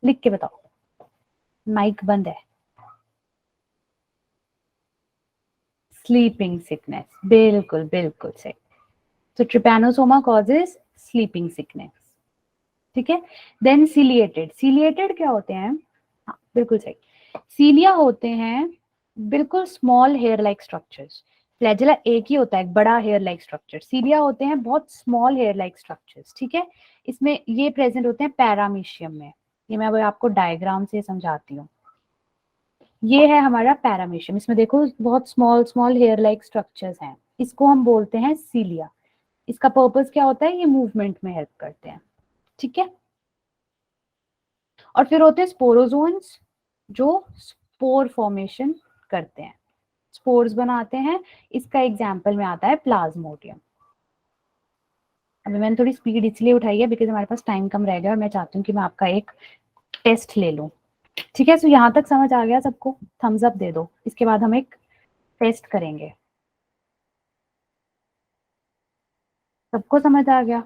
लिख के बताओ, माइक बंद है। स्लीपिंग सिकनेस, बिल्कुल बिल्कुल सही। तो ट्रिपैनोसोमा कॉजेज स्लीपिंग सिकनेस, ठीक है। देन सीलिएटेड, सीलिएटेड क्या होते हैं, हाँ बिल्कुल सही, सीलिया होते हैं बिल्कुल small hair like structures. Flagella एक ही होता है, एक बड़ा हेयर लाइक स्ट्रक्चर, सीलिया होते हैं बहुत स्मॉल हेयर लाइक स्ट्रक्चर्स, ठीक है। इसमें ये प्रेजेंट होते हैं पैरामीशियम में, ये मैं अब आपको डायग्राम से समझाती हूँ। ये है हमारा पैरामीशियम, इसमें देखो बहुत small small hair like structures हैं, इसको हम बोलते हैं सीलिया। इसका पर्पस क्या होता है, ये मूवमेंट में हेल्प करते हैं, ठीक है। और फिर होते हैं स्पोरोजोन्स, जो स्पोर फॉर्मेशन करते हैं, स्पोर्स बनाते हैं। इसका एग्जाम्पल में आता है प्लाज्मोडियम। अभी मैंने थोड़ी स्पीड इसलिए उठाई है बिकॉज हमारे पास टाइम कम रह गया और मैं चाहती हूँ कि मैं आपका एक टेस्ट ले लूँ, ठीक है। सो यहाँ तक समझ आ गया सबको, थम्स अप दे दो। इसके बाद हम एक टेस्ट करेंगे। सबको समझ आ गया,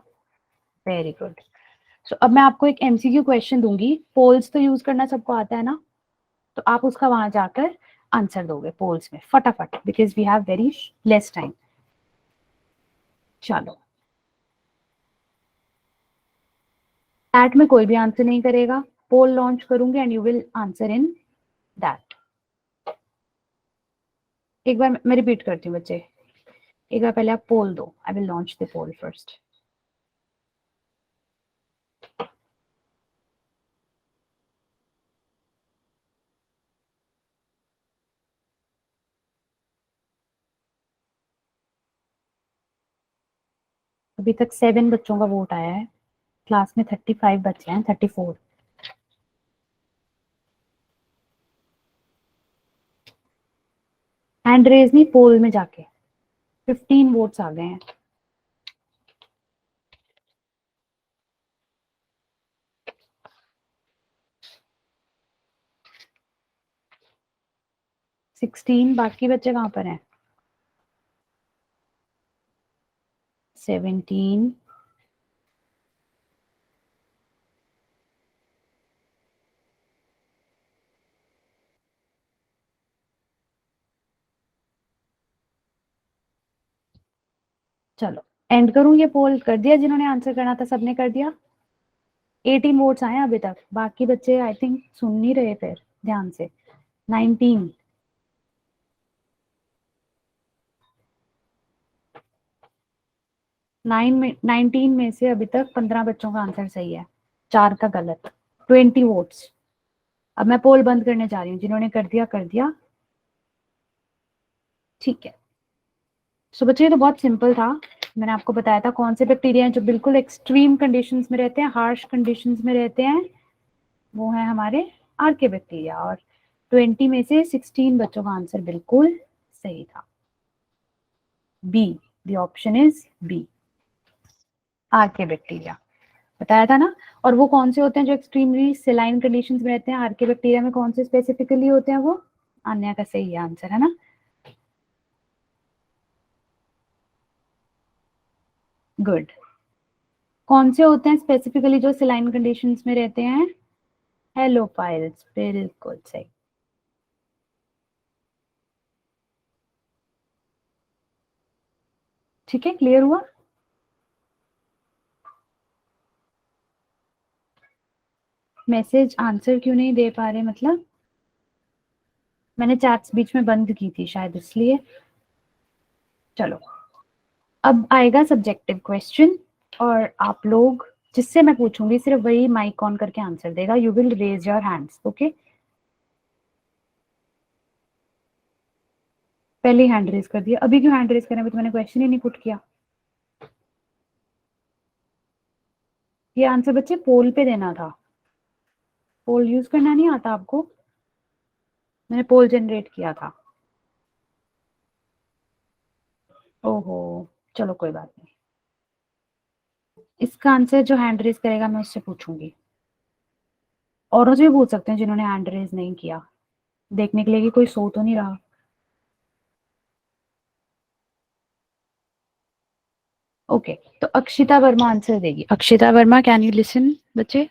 वेरी गुड। सो अब मैं आपको एक एमसीक्यू क्वेश्चन दूंगी, पोल्स तो यूज करना सबको आता है ना, तो आप उसका वहां जाकर आंसर दोगे पोल्स में फटाफट, because we have very less time. चलो, चैट में कोई भी आंसर नहीं करेगा, पोल लॉन्च करूंगी and you will answer in that. एक बार मैं रिपीट करती हूँ बच्चे, एक बार पहले आप पोल दो, I will launch the poll first. अभी तक 7 बच्चों का वोट आया है, क्लास में 35 बच्चे हैं, 34। हैंड रेज नहीं, पोल में जाके 15 वोट्स आ गए हैं। सिक्सटीन, बाकी बच्चे कहाँ पर हैं? 17, चलो एंड करूं ये पोल? कर दिया जिन्होंने आंसर करना था सबने कर दिया। 18 वोट्स आए अभी तक, बाकी बच्चे आई थिंक सुन नहीं रहे फिर ध्यान से। 19, नाइन में 19 में से अभी तक 15 बच्चों का आंसर सही है, 4 का गलत। 20 वोट्स। अब मैं पोल बंद करने जा रही हूँ, जिन्होंने कर दिया कर दिया, ठीक है। सो बच्चों ये तो बहुत सिंपल था, मैंने आपको बताया था कौन से बैक्टीरिया हैं जो बिल्कुल एक्सट्रीम कंडीशंस में रहते हैं, हार्श कंडीशंस में रहते हैं, वो है हमारे आर्के बैक्टीरिया। और 20 में से 16 बच्चों का आंसर बिल्कुल सही था, B, the option is B, archaebacteria, बताया था ना। और वो कौन से होते हैं जो एक्सट्रीमली सेलाइन कंडीशंस में रहते हैं, आर्के बैक्टीरिया में कौन से स्पेसिफिकली होते हैं? वो अन्य का सही आंसर है ना। गुड। कौन से होते हैं स्पेसिफिकली जो सेलाइन कंडीशंस में रहते हैं? हेलोफाइल्स, बिल्कुल सही। ठीक है, क्लियर हुआ? मैसेज आंसर क्यों नहीं दे पा रहे? मतलब मैंने चैट्स बीच में बंद की थी शायद इसलिए। चलो अब आएगा सब्जेक्टिव क्वेश्चन, और आप लोग जिससे मैं पूछूंगी सिर्फ वही माइक ऑन करके आंसर देगा। You will raise your hands, okay. पहले ही हैंड रेज कर दिया, अभी क्यों हैंड रेज करें? अभी तो मैंने क्वेश्चन ही नहीं पुट किया। ये आंसर बच्चे पोल पे देना था। पोल यूज करना नहीं आता आपको? मैंने पोल जनरेट किया था। ओहो, चलो कोई बात नहीं। इसका आंसर जो हैंड रेज करेगा मैं उससे पूछूंगी। औरों से भी पूछ सकते हैं जिन्होंने हैंड रेज नहीं किया, देखने के लिए कि कोई सो तो नहीं रहा। ओके, तो अक्षिता वर्मा आंसर देगी। Akshita Verma, can you listen बच्चे?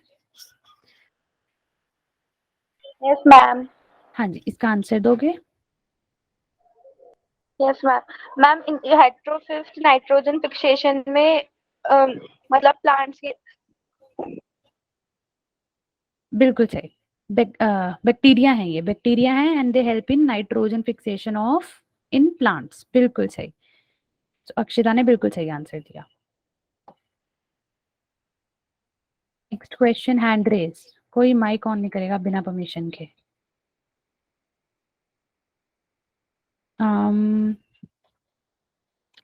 Yes ma'am. हाँ जी, इसका आंसर दोगे? Yes ma'am. मैम हेट्रोफिफ्थ नाइट्रोजन फिक्सेशन में मतलब प्लांट्स के बिल्कुल सही। बैक्टीरिया है, ये बैक्टीरिया है and they help in nitrogen fixation of in plants. बिल्कुल सही। तो अक्षिता ने बिल्कुल सही आंसर दिया। Next question, hand raise. कोई माइक ऑन नहीं करेगा बिना परमिशन के।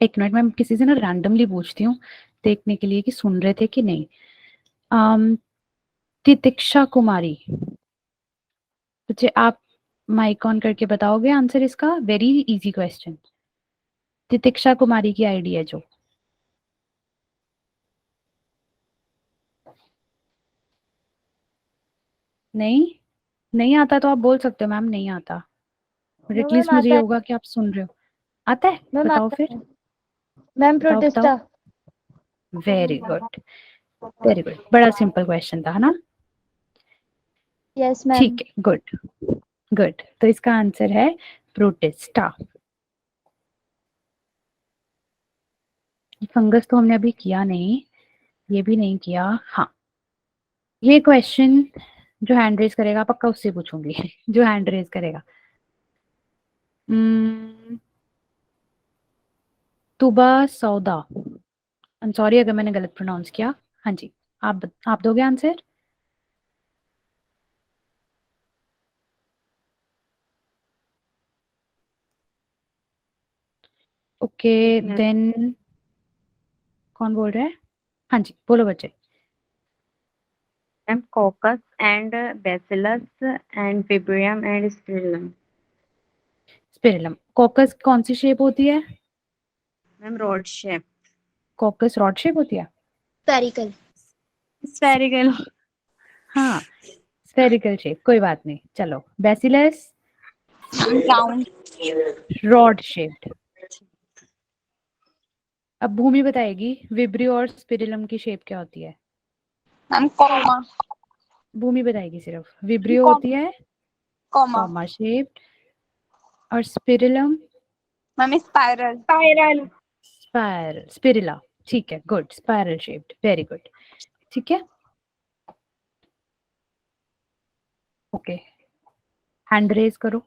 एक मिनट, मैं किसी से ना रैंडमली पूछती हूँ देखने के लिए कि सुन रहे थे कि नहीं। तितिक्षा कुमारी, बच्चे आप माइक ऑन करके बताओगे आंसर इसका? Very easy question. Titiksha Kumari की आईडी है जो। नहीं आता तो आप बोल सकते हो मैम नहीं आता, बट एटलीस्ट मुझे ये होगा कि आप सुन रहे हो। आता है? बताओ फिर। मैम बताओ protista. Very good, very good. बड़ा सिंपल क्वेश्चन था ना? Yes ma'am. ठीक है, गुड गुड। तो इसका आंसर है प्रोटिस्टा। फंगस तो हमने अभी किया नहीं, ये भी नहीं किया। हाँ, ये क्वेश्चन जो हैंड रेज करेगा पक्का उससे पूछूंगी जो हैंड रेज करेगा। तुबा सौदा, सॉरी अगर मैंने गलत प्रोनाउंस किया। हाँ जी, आप दोगे आंसर? ओके देन, कौन बोल रहा है? हाँ जी बोलो बच्चे। Ma'am caucus and bacillus and विब्रियम and spirillum. Spirillum. Caucus कौन सी शेप होती है? Ma'am rod shape. Caucus rod shape होती है? स्पेरिकल। स्फेरिकल। हाँ, स्फेरिकल शेप, कोई बात नहीं। चलो, बैसिलस राउंड। Rod shaped. अब भूमि बताएगी विब्रियो और स्पिरिलम की शेप क्या होती है। Ma'am comma. भूमि बताएगी सिर्फ। विब्रियो होती है कॉमा। कॉमा शेप्ड, और spirillum ma'am spiral. Spiral. Spiral. Spirilla, ठीक है, good. Spiral shaped, very good. ठीक है, ओके। हैंड रेज करो।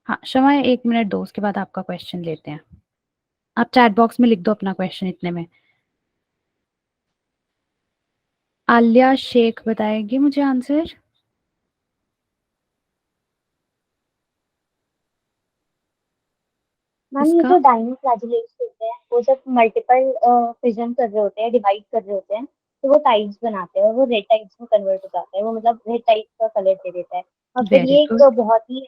हाँ शमा, 1 मिनट दो, उसके बाद आपका क्वेश्चन लेते हैं। आप चैट बॉक्स में लिख दो अपना क्वेश्चन इतने में। आलिया शेख बताएगी मुझे आंसर। मैम ये इसका जो डाइनोफ्लैजिलेट्स होते हैं वो जब मल्टीपल फिजन कर रहे होते हैं, डिवाइड कर रहे होते हैं, तो वो टाइड्स बनाते हैं और वो रेड टाइड्स में कन्वर्ट हो जाता है। वो मतलब रेड टाइड्स का कलर दे देता है और फिर वेरी ये एक गुड, बहुत ही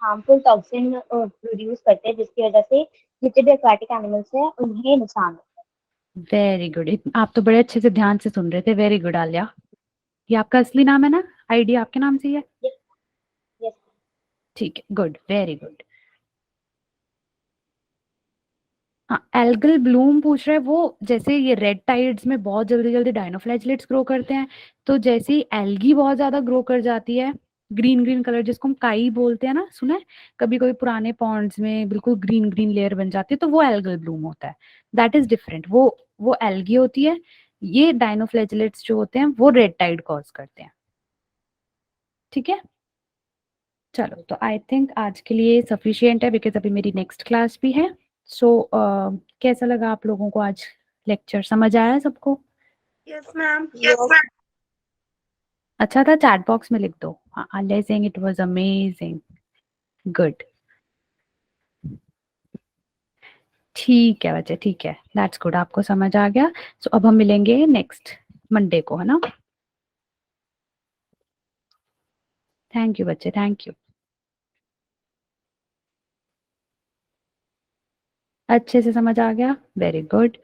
हार्मफुल टॉक्सिन प्रोड्यूस करते हैं जिसकी वजह से जितने भी एक्वाटिक एनिमल्स हैं उन्हें नुकसान होता वेरी गुड। आप तो बड़े अच्छे से ध्यान से सुन रहे थे। Very good Alia. ये आपका असली नाम है ना? आईडी आपके नाम से ही है? है। यस। ठीक है, गुड, वेरी गुड। हाँ, एल्गल ब्लूम पूछ रहा है। वो जैसे ये रेड टाइड्स में बहुत जल्दी जल्दी डायनोफ्लैजिलेट्स ग्रो करते हैं, तो जैसे ही एल्गी बहुत ज्यादा ग्रो कर जाती है, ग्रीन ग्रीन कलर जिसको हम काई बोलते हैं ना, सुना है कभी कभी पुराने पॉन्ड्स में बिल्कुल ग्रीन ग्रीन लेयर बन जाती है, तो वो एल्गल ब्लूम होता है। That is different. वो एल्गी होती है। ये डायनोफ्लैजिलेट्स जो होते हैं वो रेड टाइड कॉज करते हैं। ठीक है, चलो तो आई थिंक आज के लिए सफिशिएंट है, बिकॉज अभी मेरी नेक्स्ट क्लास भी है। सो कैसा लगा आप लोगों को आज लेक्चर? समझ आया सबको? Yes ma'am. अच्छा था? चैट बॉक्स में लिख दो। Alay saying it was amazing. Good. ठीक है बच्चे, ठीक है, दैट्स गुड, आपको समझ आ गया. सो अब हम मिलेंगे नेक्स्ट मंडे को, है ना. थैंक यू बच्चे, थैंक यू. अच्छे से समझ आ गया, वेरी गुड.